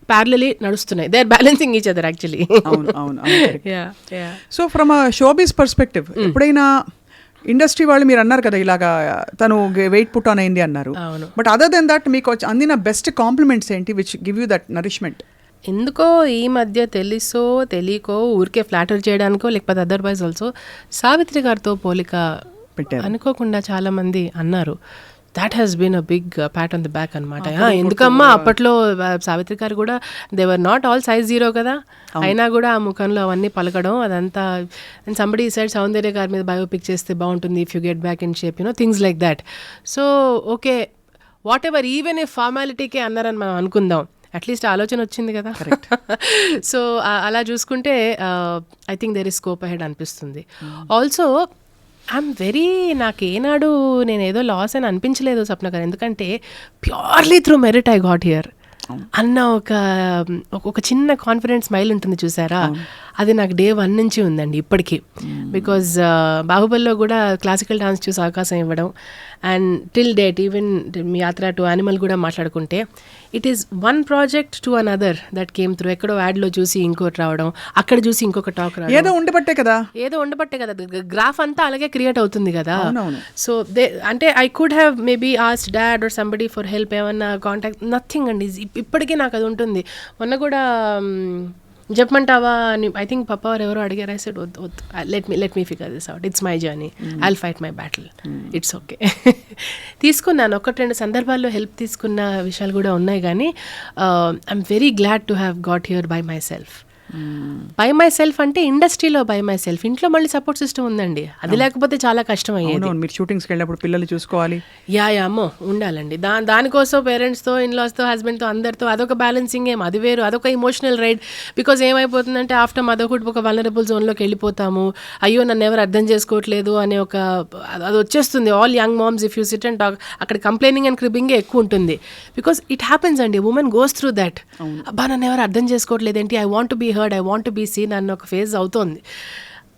ప్యారలీ నడుస్తున్నాయి. They are balancing each other actually. So from a showbiz perspective, ఎప్పుడైనా ఇండస్ట్రీ వాళ్ళు మీరు అన్నారు కదా ఇలాగా తను వెయిట్ పుట్ ఆన్ అయింది అన్నారు, బట్ అదర్ దెన్ దట్ మీకు అందిన బెస్ట్ కాంప్లిమెంట్స్ ఏంటి which give you that nourishment? ఎందుకో ఈ మధ్య తెలుసో తెలియకో ఊరికే ఫ్లాటర్ చేయడానికో లేకపోతే అదర్వైజ్ ఆల్సో సావిత్రి గారితో పోలిక పెట్టారు అనుకోకుండా చాలా మంది అన్నారు. That has been a big pat on the back అనమాట. ఎందుకమ్మా అప్పట్లో సావిత్రి గారు కూడా they were not all size 0 కదా, అయినా కూడా ఆ ముఖంలో అవన్నీ పలకడం అదంతా. అండ్ సంబడి సైడ్ సౌందర్య గారి మీద బయోపిక్ చేస్తే బాగుంటుంది, if you get back in shape, things like that. So okay, whatever, even ఏ ఫార్మాలిటీకే అన్నారని మనం అనుకుందాం, అట్లీస్ట్ ఆలోచన వచ్చింది కదా. సో అలా చూసుకుంటే I think there is scope ahead అనిపిస్తుంది. ఆల్సో ఐఎమ్ వెరీ, నాకు ఏనాడు నేను ఏదో లాస్ అని అనిపించలేదు స్వప్న గారు, ఎందుకంటే purely through merit I got here అన్న ఒక చిన్న కాన్ఫిడెంట్ స్మైల్ ఉంటుంది చూసారా, అది నాకు డే 1 నుంచి ఉందండి ఇప్పటికీ. బికాజ్ బాహుబలిలో కూడా క్లాసికల్ డాన్స్ చూసి అవకాశం ఇవ్వడం, అండ్ టిల్ డేట్ ఈవెన్ మీ యాత్ర టు యానిమల్ కూడా మాట్లాడుకుంటే it is 1 project to another that came through. ఎక్కడో యాడ్లో చూసి ఇంకోటి రావడం, అక్కడ చూసి ఇంకొక టాక్ రావడం, ఏదో ఉండబట్టే కదా గ్రాఫ్ అంతా అలాగే క్రియేట్ అవుతుంది కదా. సో అంటే I could have maybe asked dad or somebody for help, ఏమన్నా కాంటాక్ట్, నథింగ్ అండి. ఇప్పటికీ నాకు అది ఉంటుంది. మొన్న కూడా చెప్పమంటావా అని ఐ థింక్ పప్పా వారు ఎవరో అడిగారు. ఐ సెడ్ వద్దు let me figure this out, it's my journey, I will fight my battle, it's okay. తీసుకున్నాను 1-2 సందర్భాల్లో హెల్ప్ తీసుకున్న విషయాలు కూడా ఉన్నాయి, కానీ I'm very glad to have got here by my self. By my self అంటే ఇండస్ట్రీలో బై మై సెల్ఫ్. ఇంట్లో మళ్ళీ సపోర్ట్ సిస్టమ్ ఉందండి, అది లేకపోతే చాలా కష్టం అయ్యేది. మీరు షూటింగ్స్కి వెళ్ళినప్పుడు పిల్లలు చూసుకోవాలి, అమ్మో ఉండాలండి. దానికోసం పేరెంట్స్తో, ఇన్లాస్తో, హస్బెండ్తో, అందరితో అదొక బ్యాలెన్సింగ్ ఏం, అది వేరు, అదొక ఇమోషనల్ రైడ్. బికాజ్ ఏమైపోతుందంటే ఆఫ్టర్ మదర్హుడ్ ఒక వల్నరబుల్ జోన్లోకి వెళ్ళిపోతాము. అయ్యో నన్ను ఎవరు అర్థం చేసుకోవట్లేదు అనే ఒక అది వచ్చేస్తుంది. All young moms if you sit and talk, అక్కడ కంప్లైనింగ్ అండ్ క్రిబింగే ఎక్కువ ఉంటుంది. బికాజ్ ఇట్ హ్యాపెన్స్ అండి, ఉమెన్ గోస్ త్రూ దట్. అబ్బా నన్ను ఎవరు అర్థం చేసుకోవట్లేదు ఏంటి, I want to be heard, I want to be seen అన్న ఒక ఫేజ్ అవుతుంది.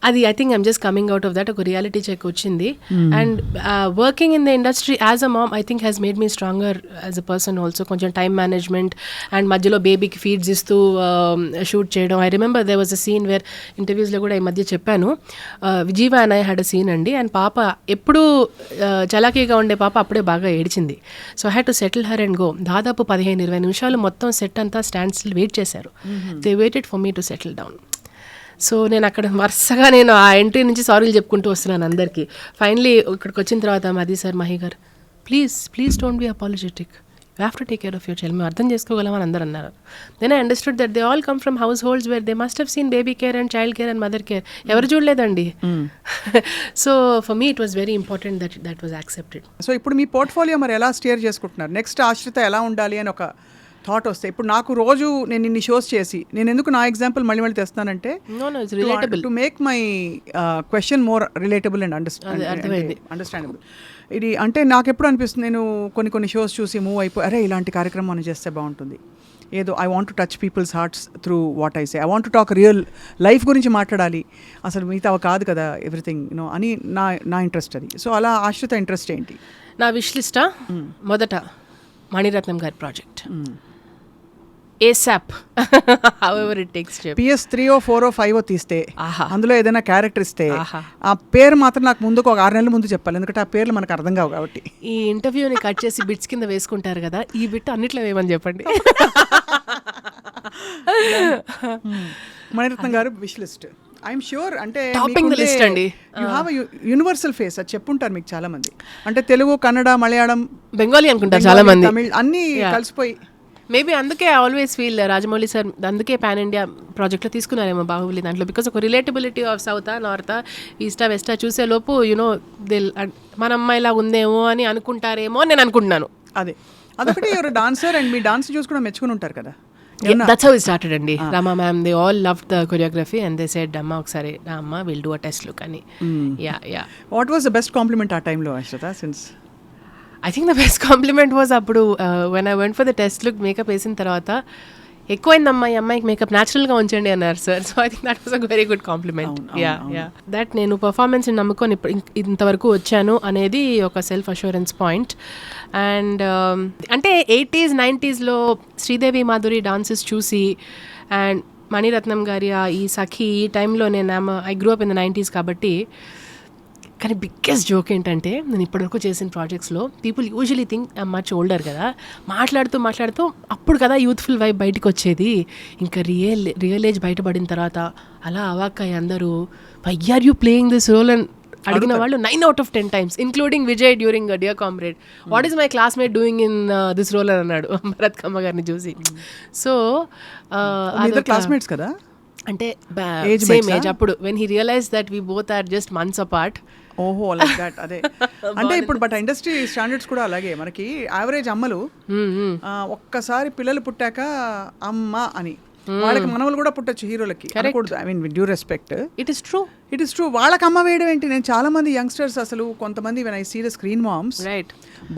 అది I think I'm just coming out of that. ఒక రియాలిటీ చెక్ వచ్చింది. And working in the industry as a mom I think has made me stronger as a person also. కొంచెం టైం మేనేజ్మెంట్ అండ్ మధ్యలో బేబీకి ఫీడ్స్ ఇస్తూ షూట్ చేయడం. I remember there was a scene where ఇంటర్వ్యూస్లో కూడా ఈ మధ్య చెప్పాను, విజీవ and I had a scene అండి. అండ్ పాప ఎప్పుడూ చలాకీగా ఉండే పాప అప్పుడే బాగా ఏడ్చింది. So I had to settle her and go. దాదాపు 15-20 నిమిషాలు మొత్తం సెట్ అంతా స్టాండ్ స్టిల్ వెయిట్ చేశారు. They waited for me to settle down. So నేను అక్కడ వరుసగా నేను ఆ ఎంట్రీ నుంచి సారీలు చెప్పుకుంటూ వస్తున్నాను అందరికీ. ఫైనలీ ఇక్కడికి వచ్చిన తర్వాత మది sir, Mahi garu please don't be apologetic, you have to take care of your child, మేము అర్థం చేసుకోగలం అని అందరూ అన్నారు. Then I understood that they all come from households where they must have seen baby care and child care and mother care. ఎవరు చూడలేదండి. So for me it was very important that was accepted. So ఇప్పుడు మీ పోర్ట్ఫోలియో మరి ఎలా స్టియర్ చేసుకుంటున్నారు? నెక్స్ట్ ఆశ్రిత ఎలా ఉండాలి అని ఒక థాట్ వస్తే, ఇప్పుడు నాకు రోజు నేను ఇన్ని షోస్ చేసి నేను ఎందుకు నా ఎగ్జాంపుల్ మళ్ళీ మళ్ళీ తెస్తానంటే to make my question more relatable and understandable. ఇది అంటే నాకు ఎప్పుడు అనిపిస్తుంది, నేను కొన్ని షోస్ చూసి మూవ్ అయిపోయి అరే ఇలాంటి కార్యక్రమాన్ని చేస్తే బాగుంటుంది, ఏదో I want to touch people's hearts through what I say, I want to talk real life గురించి మాట్లాడాలి, అసలు మిగతా కాదు కదా ఎవ్రీథింగ్ యూనో అని నా ఇంట్రెస్ట్ అది. సో అలా ఆశ్రిత ఇంట్రెస్ట్ ఏంటి? నా విష్ లిస్టా, మొదట మణిరత్నం గారి project ASAP, however it takes shape. PS 3 or 4 or 5 తీస్తే అందులో ఏదైనా క్యారెక్టర్ ఇస్తే ఆ పేరు మాత్రం నాకు ముందుకు ఒక 6 నెలల ముందు చెప్పాలి, ఎందుకంటే ఆ పేర్లు మనకు అర్థం కావు కాబట్టి. ఈ ఇంటర్వ్యూని కట్ చేసి బిట్స్ కింద వేసుకుంటారు కదా, ఈ బిట్ అన్నిట్లో వేయమని చెప్పండి. మణిరత్నం గారు విష్ లిస్ట్ ఐఎమ్ ష్యూర్ అంటే టాపింగ్ ది లిస్ట్ అండి. యూ హ్యావ్ యూనివర్సల్ ఫేస్, అది చెప్పుంటారు మీకు చాలా మంది. అంటే తెలుగు, కన్నడ, మలయాళం, బెంగాలీ అనుకుంటారు చాలా మంది, తమిళ్ అన్నీ కలిసిపోయి. మేబీ అందుకే I always feel Rajamouli sir అందుకే పాన్ ఇండియా ప్రాజెక్ట్లో తీసుకున్నారేమో బాహుబలి దాంట్లో, బికాస్ ఒక రిలేటబిలిటీ ఆఫ్ సౌతా నార్తా ఈస్టా వెస్టా చూసేలోపు యూనో మన అమ్మాయిలా ఉందేమో అని అనుకుంటారేమో అని నేను అనుకుంటున్నాను. అదొకటి ఎవరు డాన్సర్ అండ్ మీ డాన్స్ చూసి కూడా మెచ్చుకుని ఉంటారు కదా. That's how it started అండి. Rama ma'am, they all loved the choreography and they said అమ్మ ఒకసారి అమ్మ we'll do a test look అని. Yeah. What was the best compliment ఆ టైంలో Ashrita? Since I think the best compliment was అప్పుడు when I went for the test look makeup వేసిన తర్వాత ఎక్కువైందమ్మా ఈ అమ్మాయికి మేకప్ న్యాచురల్గా ఉంచండి అన్నారు sir. So I think that was a very good complement. Yeah that నేను పర్ఫార్మెన్స్ని నమ్ముకొని ఇంతవరకు వచ్చాను అనేది ఒక సెల్ఫ్ అష్యూరెన్స్ పాయింట్. అండ్ అంటే 80s 90sలో శ్రీదేవి మాధురి డాన్సెస్ చూసి అండ్ మణిరత్నం గారి ఈ సఖి ఈ టైంలో నేను I grew up in the 90s కాబట్టి. కానీ బిగ్గెస్ట్ జోక్ ఏంటంటే నేను ఇప్పటివరకు చేసిన ప్రాజెక్ట్స్లో people usually think much older కదా, మాట్లాడుతూ అప్పుడు కదా యూత్ఫుల్ వైబ్ బయటకు వచ్చేది. ఇంకా రియల్ ఏజ్ బయటపడిన తర్వాత అలా అవాక్కయ్య అందరూ why are you playing this role అని అడిగిన వాళ్ళు 9 out of 10 times, including Vijay during Dear Comrade, what is my classmate doing in this role అని అన్నాడు భరత్ కమ్మ గారిని చూసి. సో క్లాస్మేట్స్ కదా, అంటే సేమ్ ఏజ్ అప్పుడు when he realise that we both are just months apart. ఓహో లైక్ దట్. అదే అంటే ఇప్పుడు బట్ ఇండస్ట్రీ స్టాండర్డ్స్ కూడా అలాగే, మనకి యావరేజ్ అమ్మలు ఒక్కసారి పిల్లలు పుట్టాక అమ్మ అని, వాళ్ళకి మనవలు కూడా పుట్టచ్చు హీరోలకి, I mean with due respect. It is true. వాళ్ళకి అమ్మ వేయడం ఏంటి? నేను చాలా మంది యంగ్స్టర్స్ అసలు కొంతమంది when I see the screen moms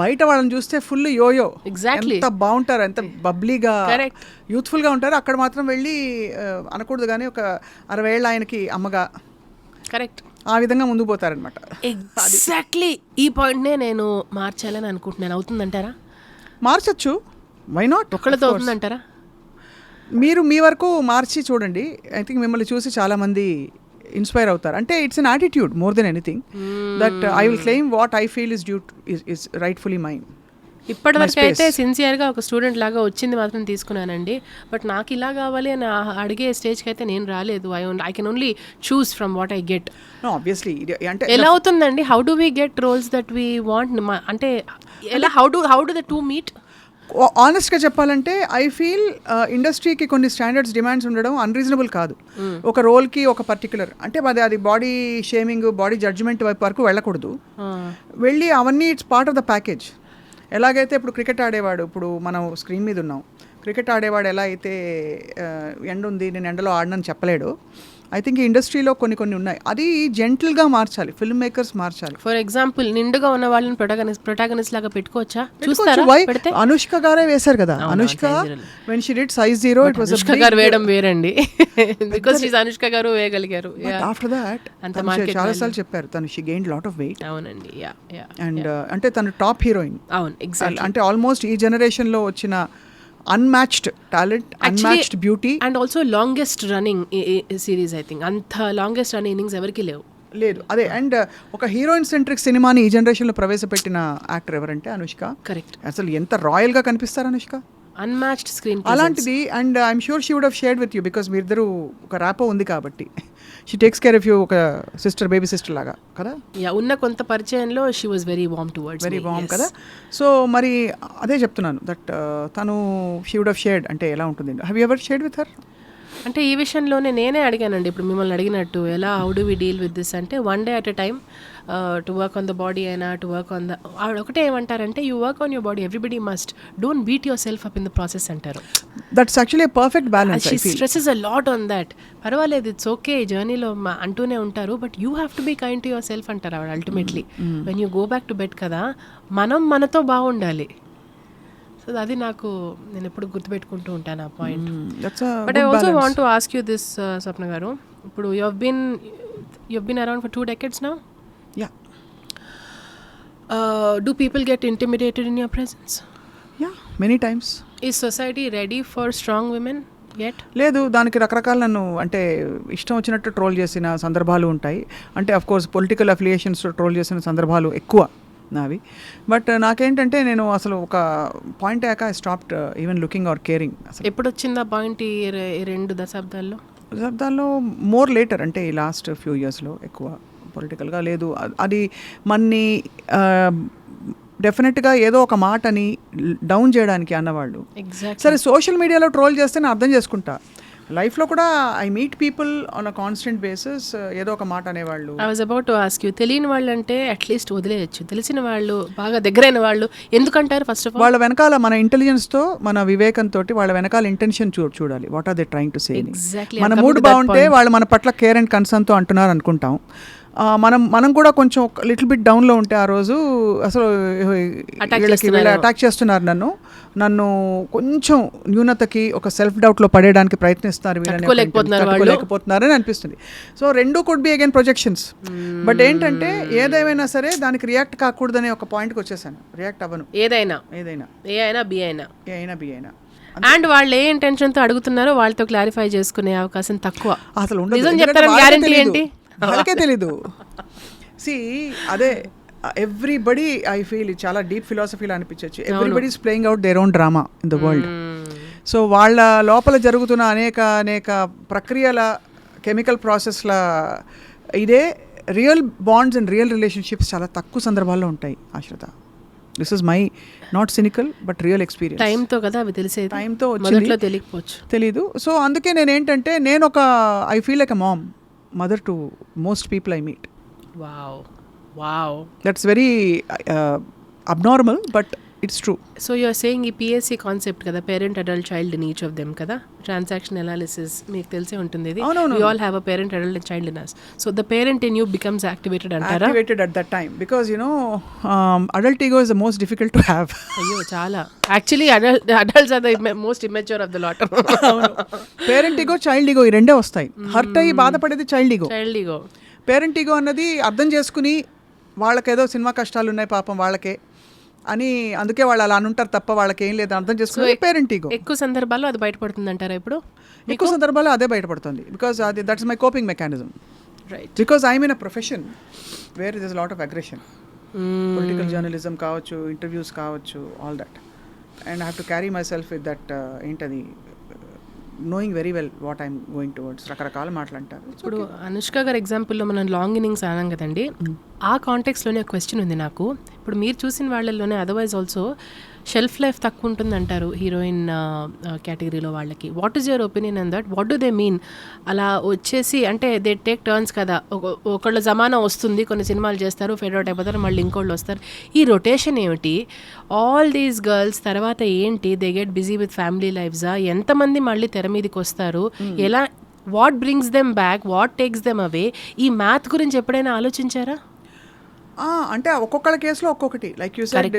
బయట వాళ్ళని చూస్తే ఫుల్ యోయో, ఎంత బాగుంటారు, ఎంత బబ్లీగా యూత్ఫుల్ గా ఉంటారు. అక్కడ మాత్రం వెళ్ళి అనకూడదు కానీ ఒక 60 ఏళ్ళ ఆయనకి అమ్మగా కరెక్ట్ ఆ విధంగా ముందుకు పోతారనమాట. ఎగ్జాక్ట్లీ ఈ పాయింట్నే నేను మార్చాలని అనుకుంటున్నాను. అవుతుందంటారా? మార్చచ్చు, వై నాట్? ఒక్కళ్ళతో అవుతుందంటారా? మీరు మీ వరకు మార్చి చూడండి. ఐ థింక్ మిమ్మల్ని చూసి చాలా మంది ఇన్స్పైర్ అవుతారు. అంటే it's an attitude more than anything that I will claim what I feel is due is rightfully mine. ఇప్పటివరకు అయితే సిన్సియర్గా ఒక స్టూడెంట్ లాగా వచ్చింది మాత్రం తీసుకున్నానండి. బట్ నాకు ఇలా కావాలి అని అడిగే స్టేజ్కి అయితే నేను రాలేదు. I can only choose from what I get. Obviously అంటే ఎలా అవుతుందండి? How do we get roles that we want? అంటే ఎలా how do the two meet? ఆనెస్ట్గా చెప్పాలంటే ఐ ఫీల్ ఇండస్ట్రీకి కొన్ని స్టాండర్డ్స్ డిమాండ్స్ ఉండడం అన్రీజనబుల్ కాదు. ఒక రోల్కి ఒక పర్టికులర్ అంటే అది బాడీ షేమింగ్, బాడీ జడ్జ్మెంట్ వైపు వరకు వెళ్ళకూడదు. వెళ్ళి అవన్నీ it's part of the package. ఎలాగైతే ఇప్పుడు క్రికెట్ ఆడేవాడు, ఇప్పుడు మనం స్క్రీన్ మీద ఉన్నాం, క్రికెట్ ఆడేవాడు ఎలా అయితే ఎండ ఉంది నేను ఎండలో ఆడనని చెప్పలేడు. ఐ థింక్ ఈ ఇండస్ట్రీలో కొన్ని ఉన్నాయి, అది జెంటిల్గా మార్చాలి, ఫిల్మ్ మేకర్స్ మార్చాలి. ఫర్ ఎగ్జాంపుల్ నిండుగా ఉన్న వాళ్ళని ప్రొటాగనిస్ట్ లాగా పెట్టుకోవచ్చా? అనుష్క గారే వేశారు కదా. Anushka when she did Size Zero, it was a Anushka గారు వేయడం వేరండి, బికాజ్ షీస్ అనుష్క గారు వేయగలిగారు. ఆఫ్టర్ దాట్ చాలా సార్లు చెప్పారు తను she gained lot of weight. అవునండి. అండ్ అంటే తను టాప్ హీరోయిన్. అవును, ఎగ్జాక్ట్లీ. అంటే ఆల్మోస్ట్ ఈ జనరేషన్ లో వచ్చిన unmatched talent, unmatched beauty and also longest running series. I think అంత లాంగెస్ట్ రన్నింగ్ ఇన్నింగ్స్ ఎవరికి లేదు. అదే అండ్ ఒక హీరోయిన్ సెంట్రిక్ సినిమాని ఈ జనరేషన్లో ప్రవేశపెట్టిన యాక్టర్ ఎవరంటే అనుష్క. కరెక్ట్. అసలు ఎంత రాయల్గా కనిపిస్తారు అనుష్క. అన్మ్యాచ్డ్ స్క్రీన్ అలాంటిది. And I'm sure she would have shared with you because మీ ఇద్దరు ఒక ర్యాపో ఉంది కాబట్టి. She takes care of you, ఒక సిస్టర్, బేబీ సిస్టర్ లాగా కదా. ఉన్న కొంత పరిచయంలో she was very warm towards very warm కదా. సో మరి అదే చెప్తున్నాను దట్ తను షీ వుడ్ హావ్ షేర్డ్ అంటే ఎలా ఉంటుంది. Have you ever shared with her? అంటే ఈ విషయంలోనే నేనే అడిగానండి ఇప్పుడు మిమ్మల్ని అడిగినట్టు, ఎలా how do we deal with this అంటే, one day at a time, to work on the body అయినా టు వర్క్ ఆన్ ద, ఆవిడ ఒకటే ఏమంటారంటే, you work on your body, everybody must, don't beat yourself up in the process అంటారు. That's actually perfect balance. She stresses a lot on that. పర్వాలేదు, ఇట్స్ ఓకే, జర్నీలో అంటూనే ఉంటారు, but you have to be kind to yourself అంటారు ఆవిడ. Ultimately when you go back to bed కదా, మనం మనతో బాగుండాలి. సో అది నాకు, నేను ఎప్పుడు గుర్తుపెట్టుకుంటూ ఉంటాను ఆ point. But I also want to ask you this, Swapna గారు, ఇప్పుడు you have been around for 2 decades now. Yeah. Do people get intimidated in your presence? Yeah, many times. Is society ready for strong women yet? లేదు, దానికి రకరకాల నన్ను అంటే ఇష్టం వచ్చినట్టు ట్రోల్ చేసిన సందర్భాలు ఉంటాయి. అంటే of course political affiliations troll చేసిన సందర్భాలు ఎక్కువ నావి. బట్ నాకేంటంటే నేను అసలు ఒక పాయింట్ అయ్యాక I stopped even looking or caring. అసలు ఎప్పుడు వచ్చింది ఆ పాయింట్? ఈ 2 దశాబ్దాల్లో మోర్ లేటర్, అంటే ఈ లాస్ట్ ఫ్యూ ఇయర్స్లో ఎక్కువ పొలిటికల్గా లేదు. అది మన్ని డెఫినెట్గా ఏదో ఒక మాటని డౌన్ చేయడానికి అన్నవాళ్ళు. సరే, సోషల్ మీడియాలో ట్రోల్ చేస్తే నేను అర్థం చేసుకుంటా. లైఫ్లో కూడా I meet people on a constant basis, ఏదో ఒక మాట అనేవాళ్ళు. I was about to ask you, తెలియని వాళ్ళు అంటే అట్లీస్ట్ వదిలేయచ్చు, తెలిసిన వాళ్ళు, బాగా దగ్గరైన వాళ్ళు ఎందుకంటారు? ఫస్ట్ ఆఫ్ ఆల్ వాళ్ళ వెనకాల మన ఇంటెలిజెన్స్తో, మన వివేకంతో వాళ్ళ వెనకాల ఇంటెన్షన్ చూడాలి. What are they trying to say. మన మూడ్ బాగుంటే వాళ్ళు మన పట్ల కేర్ అండ్ కన్సర్న్తో అంటున్నారు అనుకుంటాం. మనం కూడా కొంచెం లిటిల్ బిట్ డౌన్లో ఉంటే ఆ రోజు అసలు వీళ్ళు అటాక్ చేస్తున్నారు నన్ను కొంచెం న్యూనతకి, ఒక సెల్ఫ్ డౌట్లో పడేయడానికి ప్రయత్నిస్తున్నారు, తట్టుకోలేకపోతున్నారని అనిపిస్తుంది. So 2 could be again projections. But ఏంటంటే ఏదేమైనా సరే దానికి రియాక్ట్ కాకూడదనే ఒక పాయింట్కి వచ్చేసాను. రియాక్ట్ అవ్వను, ఏదైనా ఏ అయినా బి అయినా. అండ్ వాళ్ళు ఏ ఇంటెన్షన్తో అడుగుతున్నారో వాళ్ళతో క్లారిఫై చేసుకునే అవకాశం తక్కువ. అసలు వాళ్ళకే తెలీదు. సి అదే ఎవ్రీబడి, ఐ ఫీల్ చాలా డీప్ ఫిలాసఫీలో అనిపించవచ్చు. Everybody is playing out their own drama in the world. So వాళ్ళ లోపల జరుగుతున్న అనేక ప్రక్రియల, కెమికల్ ప్రాసెస్ల ఇదే real bonds and real relationships చాలా తక్కువ సందర్భాల్లో ఉంటాయి. Ashrita, this is my not cynical but real experience. టైంతో కదా అవి తెలిసే, టైంతో తెలీదు. సో అందుకే నేనేంటంటే నేను ఒక I feel like a mom, mother to most people I meet. Wow, that's very abnormal, but it's true. So you're saying ఈ PSC కాన్సెప్ట్ కదా, parent adult child in each of them కదా, ట్రాన్సాక్షన్ అనాలిసిస్ మీకు తెలిసే ఉంటుంది. ఇది we all have a parent adult and child in us, so the parent in you becomes activated at that time, because you know adult ego is the most difficult to have. అయ్యో చాలా, actually adults are the most immature of the lot. Parent ego, child ego ఈ రెండే వస్తాయి. హర్ట్ అయ్యి బాధపడేది చైల్డ్ ఈగో. పేరెంట్ ఈగో అన్నది అర్థం చేసుకుని వాళ్ళకేదో సినిమా కష్టాలు ఉన్నాయి పాపం వాళ్ళకే అని, అందుకే వాళ్ళు అలా అనుంటారు తప్ప వాళ్ళకి ఏం లేదు అర్థం చేసుకుని పేరెంట్ ఈగో. ఎక్కువ సందర్భాల్లో అది బయటపడుతుంది అంటారా? ఇప్పుడు ఎక్కువ సందర్భాల్లో అదే బయటపడుతుంది, because that's my coping mechanism. Right, because I'm in a profession where there is lot of aggression. Political journalism కావచ్చు, ఇంటర్వ్యూస్ కావచ్చు, all that, and I have to carry myself with that ఏంటది, knowing very well what I'm going towards. రకరకాల మాట్లాంటారు. ఇప్పుడు అనుష్క గారి ఎగ్జాంపుల్లో మనం లాంగ్ ఇన్నింగ్స్ అన్నాం కదండి, ఆ కాంటెక్స్లోనే ఒక క్వశ్చన్ ఉంది నాకు. ఇప్పుడు మీరు చూసిన వాళ్ళల్లోనే అదర్వైజ్ ఆల్సో షెల్ఫ్ లైఫ్ తక్కువ ఉంటుంది అంటారు హీరోయిన్ కేటగిరీలో వాళ్ళకి. What is your opinion on that? What do they mean? అలా వచ్చేసి అంటే దే టేక్ టర్న్స్ కదా, ఒకళ్ళ జమానా వస్తుంది, కొన్ని సినిమాలు చేస్తారు, ఫెడ్ అవుట్ అయిపోతారు, మళ్ళీ ఇంకోళ్ళు వస్తారు. ఈ రొటేషన్ ఏమిటి? ఆల్ దీస్ గర్ల్స్ తర్వాత ఏంటి? They get busy with family లైఫ్సా? ఎంతమంది మళ్ళీ తెర మీదకి వస్తారు? ఎలా, what brings them back, what takes them away? ఈ మ్యాథ్ గురించి ఎప్పుడైనా ఆలోచించారా? అంటే ఒక్కొక్కళ్ళ కేసులో ఒక్కొక్కటి. లైక్ యూ సెడ్,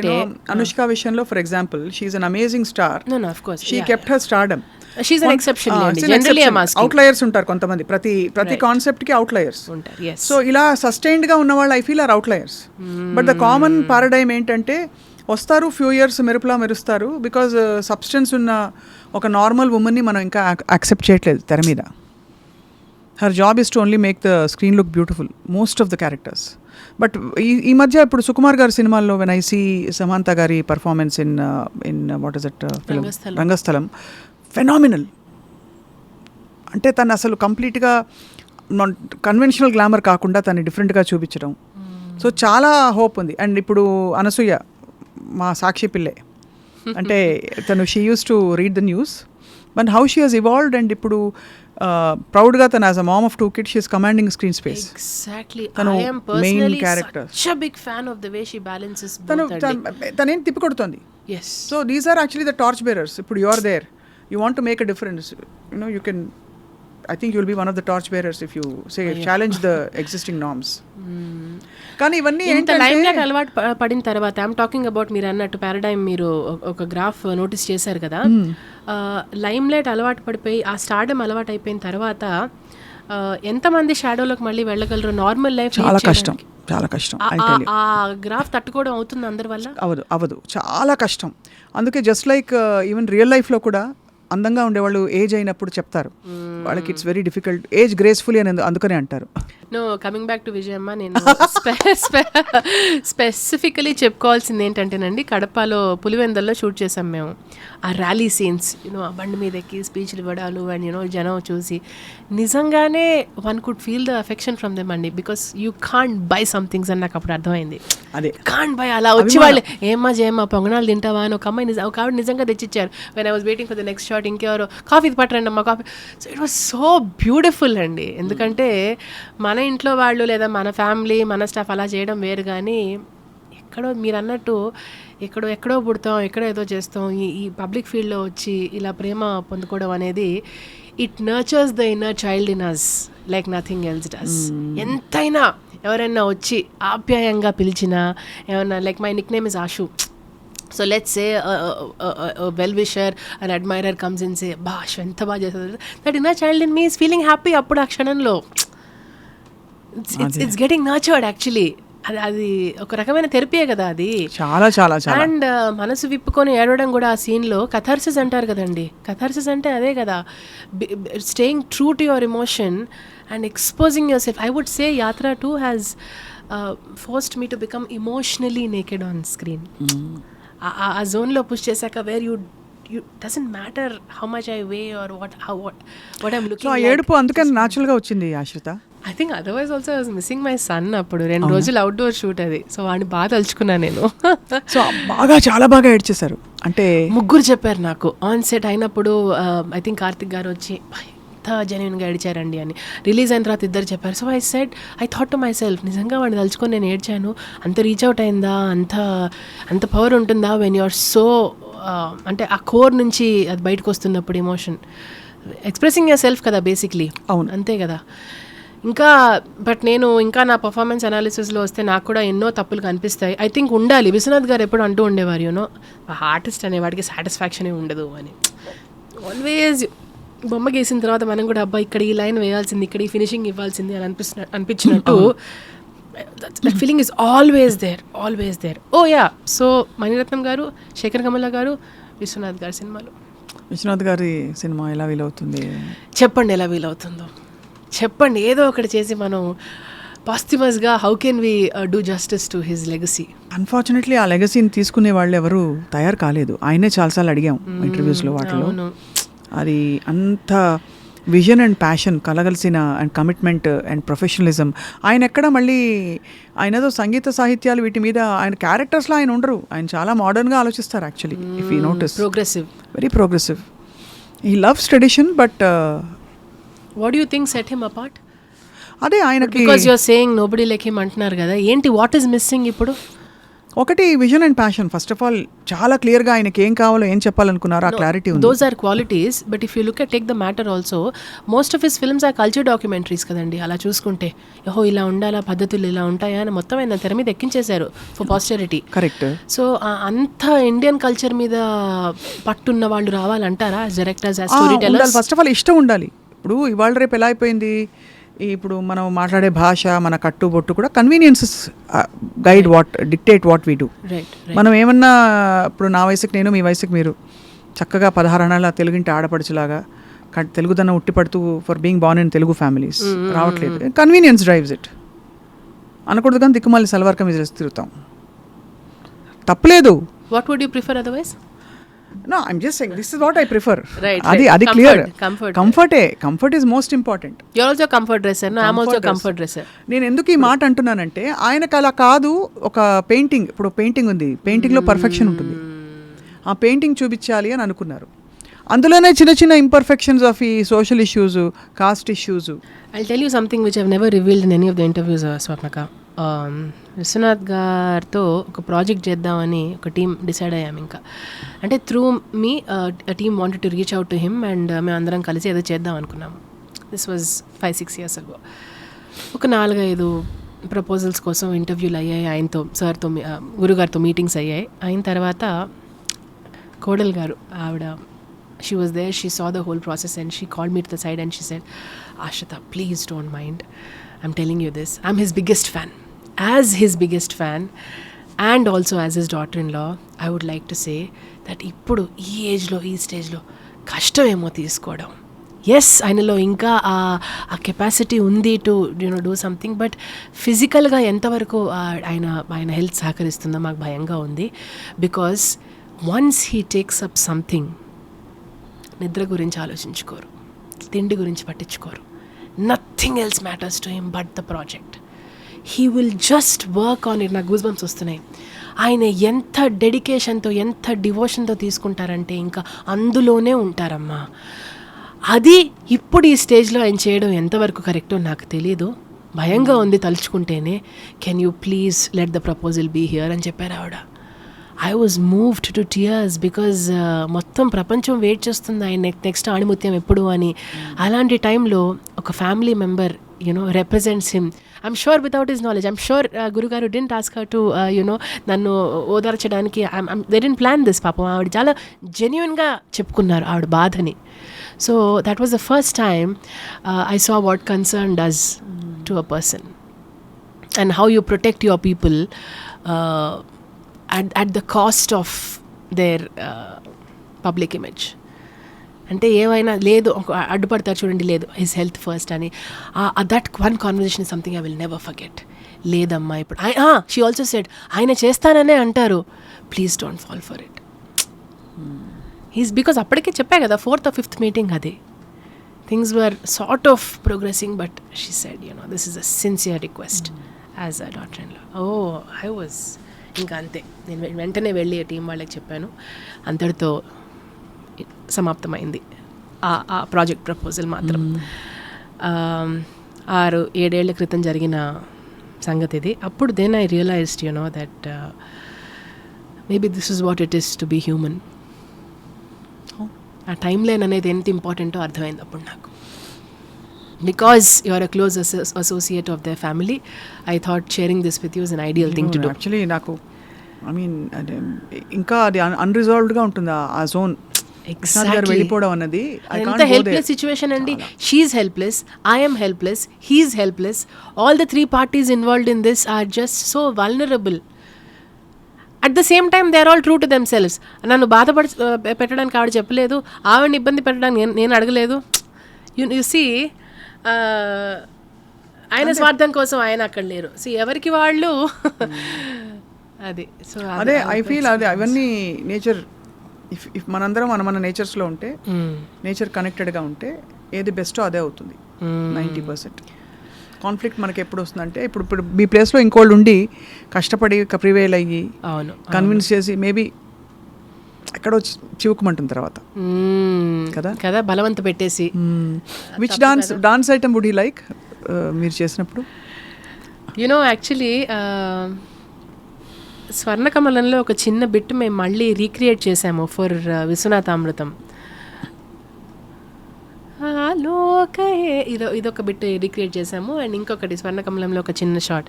అనుష్క విషయంలో for example, she is an amazing star. She kept her stardom. She's an exception. Generally I'm asking. Outliers ఉంటారు కొంతమంది, ప్రతి కాన్సెప్ట్ కి అవుట్లయర్స్ ఉంటారు. సో ఇలా సస్టైన్డ్ గా ఉన్న వాళ్ళు I feel are outliers. But the common paradigm ఏంటంటే, వస్తారు ఫ్యూ ఇయర్స్ మెరుపులా మెరుస్తారు, బికాజ్ సబ్స్టెన్స్ ఉన్న ఒక నార్మల్ ఉమెన్ని మనం ఇంకా యాక్సెప్ట్ చేయట్లేదు తెర మీద. Her job is to only make the screen look beautiful most of the characters. But ఈ మధ్య ఇప్పుడు సుకుమార్ గారి సినిమాల్లో వెన్ ఐ సీ సమాంత గారి performance in what is that film Rangasthalam, phenomenal. అంటే తను అసలు కంప్లీట్గా కన్వెన్షనల్ గ్లామర్ కాకుండా తను డిఫరెంట్గా చూపించడం. సో చాలా హోప్ ఉంది. అండ్ ఇప్పుడు అనసూయ మా సాక్షి పిల్లే, అంటే తను she use to read the news but how she has evolved. And ఇప్పుడు ప్రౌడ్గా తను as a mom of 2 kids she is commanding screen space. Exactly. తను I am main personally character. such a big fan of the way she balances తను both. తనేం తిప్పికొడుతుంది. Yes. So these are actually the torch bearers. ఇప్పుడు you are there, you want to make a difference, you can, I think you'll be one of the torch bearers if you say challenge the existing norms. కానీ ఇవన్నీ ఇంత లైమ్ లైట్ అలవాటు పడిన తర్వాత ఐఎమ్ టాకింగ్ అబౌట్ మీరు అన్నట్టు పారాడైమ్, మీరు ఒక గ్రాఫ్ నోటీస్ చేశారు కదా, లైమ్ లైట్ అలవాటు పడిపోయి ఆ స్టార్డమ్ అలవాటు అయిపోయిన తర్వాత ఎంతమంది షాడోలోకి మళ్ళీ వెళ్ళగలరు? నార్మల్ లైఫ్ చాలా కష్టం, చాలా కష్టం. ఆ గ్రాఫ్ తట్టుకోవడం అవుతుంది అందరి వల్ల? అవదు, చాలా కష్టం. అందుకే జస్ట్ లైక్ ఈవెన్ రియల్ లైఫ్లో కూడా అందంగా ఉండేవాళ్ళు ఏజ్ అయినప్పుడు చెప్తారు వాళ్ళకి it's very difficult, age gracefully అని అందుకనే అంటారు. No, coming back to Vijayamma, నేను స్పెసిఫికలీ చెప్పుకోవాల్సింది ఏంటంటేనండి, కడపలో పులివెందల్లో షూట్ చేసాం మేము. ఆ ర్యాలీ సీన్స్, ఆ బండి మీద ఎక్కి స్పీచ్లు ఇవ్వడాలు అండ్ జనం చూసి నిజంగానే one could feel the affection from them అండి. Because you can't buy somethings అని నాకు అప్పుడు అర్థమైంది. అదే కాంట్ బై. అలా వచ్చి వాళ్ళు ఏమ్మా జయమ్మా పొంగనాలు తింటావా అని ఒక అమ్మాయి ఒక ఆవిడ నిజంగా తెచ్చిచ్చారు. When I was waiting for the next shot, ఇంకెవరో కాఫీ పట్టరండి అమ్మా coffee. So it was so beautiful అండి. ఎందుకంటే మన ఇంట్లో వాళ్ళు లేదా మన ఫ్యామిలీ మన స్టాఫ్ అలా చేయడం వేరు, కానీ ఎక్కడో మీరు అన్నట్టు ఎక్కడో పుడతాం, ఎక్కడో ఏదో చేస్తాం, ఈ పబ్లిక్ ఫీల్డ్లో వచ్చి ఇలా ప్రేమ పొందుకోవడం అనేది it nurtures the inner child in us like nothing else does. ఎంతైనా ఎవరైనా వచ్చి ఆప్యాయంగా పిలిచినా, ఏమన్నా like my nickname is Ashu. So let's say well wisher and admirer comes in say బాష్ ఎంత బాగా చేస్తుంది, that inner child in me is feeling happy అప్పుడు ఆ క్షణంలో. It's getting nurtured actually. అది ఒక రకమైన థెరపీయే కదా అది. చాలా చాలా చాలా. అండ్ మనసు విప్పుకొని ఏడవడం కూడా ఆ సీన్లో కథార్సిస్ అంటారు కదండి. కథార్సిస్ అంటే అదే కదా, staying true to your emotion and exposing yourself. I would say Yatra 2 has forced me to become emotionally naked on screen. ఆ జోన్లో పుష్ చేశాక where you doesn't matter how much I weigh or what I'm looking. ఆ ఏడుపు అందుకని న్యాచురల్గా వచ్చింది Ashritha. I think otherwise also I was missing my son. అప్పుడు 2 రోజులు అవుట్డోర్ షూట్ అది. సో వాడిని బాగా తలుచుకున్నాను నేను. సో బాగా చాలా బాగా ఏడ్చేశారు. అంటే 3 చెప్పారు నాకు ఆన్ సెట్ అయినప్పుడు. ఐ థింక్ కార్తిక్ గారు వచ్చి ఎంత జెన్యున్గా ఏడ్చారండి అని. రిలీజ్ అయిన తర్వాత 2 చెప్పారు. So I thought to my self, నిజంగా వాడిని తలుచుకొని నేను ఏడ్చాను. అంత రీచ్ అవుట్ అయిందా, అంత పవర్ ఉంటుందా వెన్ యు ఆర్ సో, అంటే ఆ కోర్ నుంచి అది బయటకు వస్తున్నప్పుడు ఎమోషన్ ఎక్స్ప్రెసింగ్ యువర్ సెల్ఫ్ కదా బేసిక్లీ. అవును, అంతే కదా. ఇంకా బట్ నేను ఇంకా నా పర్ఫార్మెన్స్ అనాలిసిస్లో వస్తే నాకు కూడా ఎన్నో తప్పులు కనిపిస్తాయి. ఐ థింక్ ఉండాలి. విశ్వనాథ్ గారు ఎప్పుడు అంటూ ఉండేవారు, యూనో ఆర్టిస్ట్ అనేవాడికి సాటిస్ఫాక్షనే ఉండదు అని. ఆల్వేజ్ బొమ్మ గీసిన తర్వాత మనం కూడా అబ్బా ఇక్కడ ఈ లైన్ వేయాల్సింది, ఇక్కడ ఈ ఫినిషింగ్ ఇవ్వాల్సింది అని అనిపించినట్టు that feeling is always there. Oh yeah. So Mani Ratnam గారు, శేఖర్ కమల గారు, విశ్వనాథ్ గారి సినిమాలు. విశ్వనాథ్ గారి సినిమా ఎలా వీలవుతుంది చెప్పండి, ఎలా వీలవుతుందో చెప్పండి. ఏదో ఒకటి చేసి మనం పాస్టిమస్గా how can we do justice to his legacy. Unfortunately ఆ లెగసీని తీసుకునే వాళ్ళు ఎవరు తయారు కాలేదు. ఆయనే చాలాసార్లు అడిగాం ఇంటర్వ్యూస్లో వాటిలో. అది అంత విజన్ అండ్ ప్యాషన్ కలగలిసిన అండ్ కమిట్మెంట్ అండ్ ప్రొఫెషనలిజం. ఆయన ఎక్కడ మళ్ళీ ఆయన ఏదో సంగీత సాహిత్యాలు వీటి మీద ఆయన క్యారెక్టర్స్లో ఆయన ఉండరు. ఆయన చాలా మోడర్న్గా ఆలోచిస్తారు actually. If you notice, progressive, very progressive. He loves tradition. But what do you think set him apart? అదే ఆయనకి, because you're saying nobody like him అంటున్నారు కదా, ఏంటి వాట్ ఈస్ మిస్సింగ్ ఇప్పుడు? ఒకటి vision and passion. First of all చాలా క్లియర్గా ఆయనకి ఏం కావాలో ఏం చెప్పాలనుకున్నారో ఆ క్లారిటీ ఉంది. Those are qualities. But if you look at take the matter also, most of his films are culture documentaries కదండి. అలా చూసుకుంటే ఓహో ఇలా ఉండాలా, పద్ధతులు ఇలా ఉంటాయా అని మొత్తం ఆయన తెర మీద ఎక్కించేశారు ఫర్ పాస్టరిటీ. కరెక్ట్. సో అంత ఇండియన్ కల్చర్ మీద పట్టున్న వాళ్ళు రావాలంటారా directors, story tellers? First of all ఇష్టం ఉండాలి. ఇప్పుడు ఇవాళ రేపు ఎలా అయిపోయింది, ఇప్పుడు మనం మాట్లాడే భాష, మన కట్టుబొట్టు కూడా conveniences guide dictate what we do. మనం ఏమన్నా ఇప్పుడు నా వయసుకి నేను, మీ వయసుకి మీరు చక్కగా 16 అనాల తెలుగింటి ఆడపడుచులాగా తెలుగుదనం ఉట్టిపడుతూ for being born in Telugu families రావట్లేదు. కన్వీనియన్స్ డ్రైవ్స్ ఇట్ అనకూడదు, కానీ దిక్కుమాలి సల్వార్ కమీజ్ వేసి తిరుగుతాం, తప్పలేదు. What would you prefer otherwise? No, I'm just saying this is what I prefer. Right. Adi clear. Comfort is most important. You're also comfort dresser. No, I'm also comfort dresser. నేను ఎందుకు ఈ మాట అంటున్నానంటే ఆయనకు అలా కాదు. ఒక పెయింటింగ్, ఇప్పుడు పెయింటింగ్ ఉంది, పెయింటింగ్లో పర్ఫెక్షన్ ఉంటుంది, ఆ పెయింటింగ్ చూపించాలి అని అనుకున్నారు. అందులోనే చిన్న చిన్న ఇంపర్ఫెక్షన్స్ ఆఫ్ ఈ social issues, cost issues. I'll tell you something which I've never revealed in any of the interviews, Swapnaka. Vishwanath గారితో ఒక ప్రాజెక్ట్ చేద్దామని ఒక టీం డిసైడ్ అయ్యాము. ఇంకా అంటే through me team wanted to reach out to him and మేము అందరం కలిసి ఏదో చేద్దాం అనుకున్నాము. This was 5-6 years ago. ఒక 4-5 ప్రపోజల్స్ కోసం ఇంటర్వ్యూలు అయ్యాయి. ఆయనతో, సార్తో, గురుగారితో మీటింగ్స్ అయ్యాయి. అయిన తర్వాత కోడల్ గారు, ఆవిడ, she was there, she saw the whole process and she called me to the side and she said, Ashrita, please don't mind, I'm telling you this, I'm his biggest fan. As his biggest fan and also as his daughter-in-law, I would like to say that ఇప్పుడు ఈ ఏజ్లో, ఈ స్టేజ్లో కష్టమేమో తీసుకోవడం. ఎస్, ఆయనలో ఇంకా ఆ కెపాసిటీ ఉంది టు డూ సంథింగ్, బట్ ఫిజికల్గా ఎంతవరకు ఆయన హెల్త్ సహకరిస్తుందో మాకు భయంగా ఉంది. Because once he takes up something, నిద్ర గురించి ఆలోచించుకోరు, తిండి గురించి పట్టించుకోరు, nothing else matters to him but the project. He will just work on it. నాకు గూస్ బంప్స్ వస్తున్నాయి. ఆయన ఎంత డెడికేషన్తో, ఎంత డివోషన్తో తీసుకుంటారంటే ఇంకా అందులోనే ఉంటారమ్మా. అది ఇప్పుడు ఈ స్టేజ్లో ఆయన చేయడం ఎంతవరకు కరెక్టో నాకు తెలీదు. భయంగా ఉంది తలుచుకుంటేనే. Can you please let the proposal be here అని చెప్పారు ఆవిడ. I was moved to tears because మొత్తం ప్రపంచం వెయిట్ చేస్తుంది ఆయన నెక్స్ట్ ఆణిముత్యం ఎప్పుడు అని. అలాంటి టైంలో ఒక family member represents him. I'm sure without his knowledge, I'm sure Gurugaru didn't ask her to నన్ను ఓదార్చడానికి. they didn't plan this. పాపం ఆవిడ చాలా జెన్యున్గా చెప్పుకున్నారు ఆవిడ బాధని. So that was the first time I saw what concern does to a person and how you protect your people at the cost of their public image. అంటే ఏమైనా లేదు, అడ్డుపడతారు చూడండి, లేదు, హిస్ హెల్త్ ఫస్ట్ అని. That one conversation is something I will never forget. లేదమ్మా ఇప్పుడు షీ ఆల్సో సెడ్, ఆయన చేస్తాననే అంటారు, please don't fall for it. He's because అప్పటికే చెప్పా కదా, 4th or 5th మీటింగ్ అది, things were sort of progressing, but she said this is a sincere request as a daughter-in-law. I was ఇంకా అంతే. నేను వెంటనే వెళ్ళి టీం వాళ్ళకి చెప్పాను. అంతటితో సమాప్తమైంది ఆ ప్రాజెక్ట్ ప్రపోజల్ మాత్రం. 6-7 ఏళ్ల క్రితం జరిగిన సంగతి ఇది. అప్పుడు then I realized that maybe this is what it is to be human. ఆ టైం లైన్ అనేది ఎంత ఇంపార్టెంటో అర్థమైంది అప్పుడు నాకు. Because you are a close associate of the family, I thought sharing this with you is an ideal thing to do. Actually నాకు ఇంకా అది అన్రిజాల్వ్డ్గా ఉంటుంది ఆ జోన్. వెళ్ళిపోవడం అన్నది హెల్ప్లెస్ సిచ్యువేషన్ అండి. She's helpless, I'm helpless, he's helpless. All the 3 parties involved in this or just so vulnerable. At the same time they are all true to themselves. నన్ను పెట్టడానికి ఆవిడ చెప్పలేదు, ఆవిడని ఇబ్బంది పెట్టడానికి నేను అడగలేదు. యు సీ, ఆయన స్వార్థం కోసం ఆయన అక్కడ లేరు. సో ఎవరికి వాళ్ళు అది. సో అదే ఐ ఫీల్ అది అవన్నీ నేచర్. ఇఫ్ మనందరం మన నేచర్స్లో ఉంటే, నేచర్ కనెక్టెడ్గా ఉంటే ఏది బెస్టో అదే అవుతుంది. 90% కాన్ఫ్లిక్ట్ మనకి ఎప్పుడు వస్తుందంటే, ఇప్పుడు మీ ప్లేస్లో ఇంకోళ్ళు ఉండి కష్టపడి ప్రివేల్ అయ్యి కన్విన్స్ చేసి మేబీ ఎక్కడో చివుకుమంటుంది తర్వాత కదా, బలవంత పెట్టేసి. Which dance item would you like మీరు చేసినప్పుడు? యాక్చువల్లీ స్వర్ణకమలంలో ఒక చిన్న బిట్ మేము మళ్ళీ రీక్రియేట్ చేసాము ఫర్ విశ్వనాథామృతం. ఇదొక బిట్ రీక్రియేట్ చేసాము, అండ్ ఇంకొకటి స్వర్ణకమలంలో ఒక చిన్న short.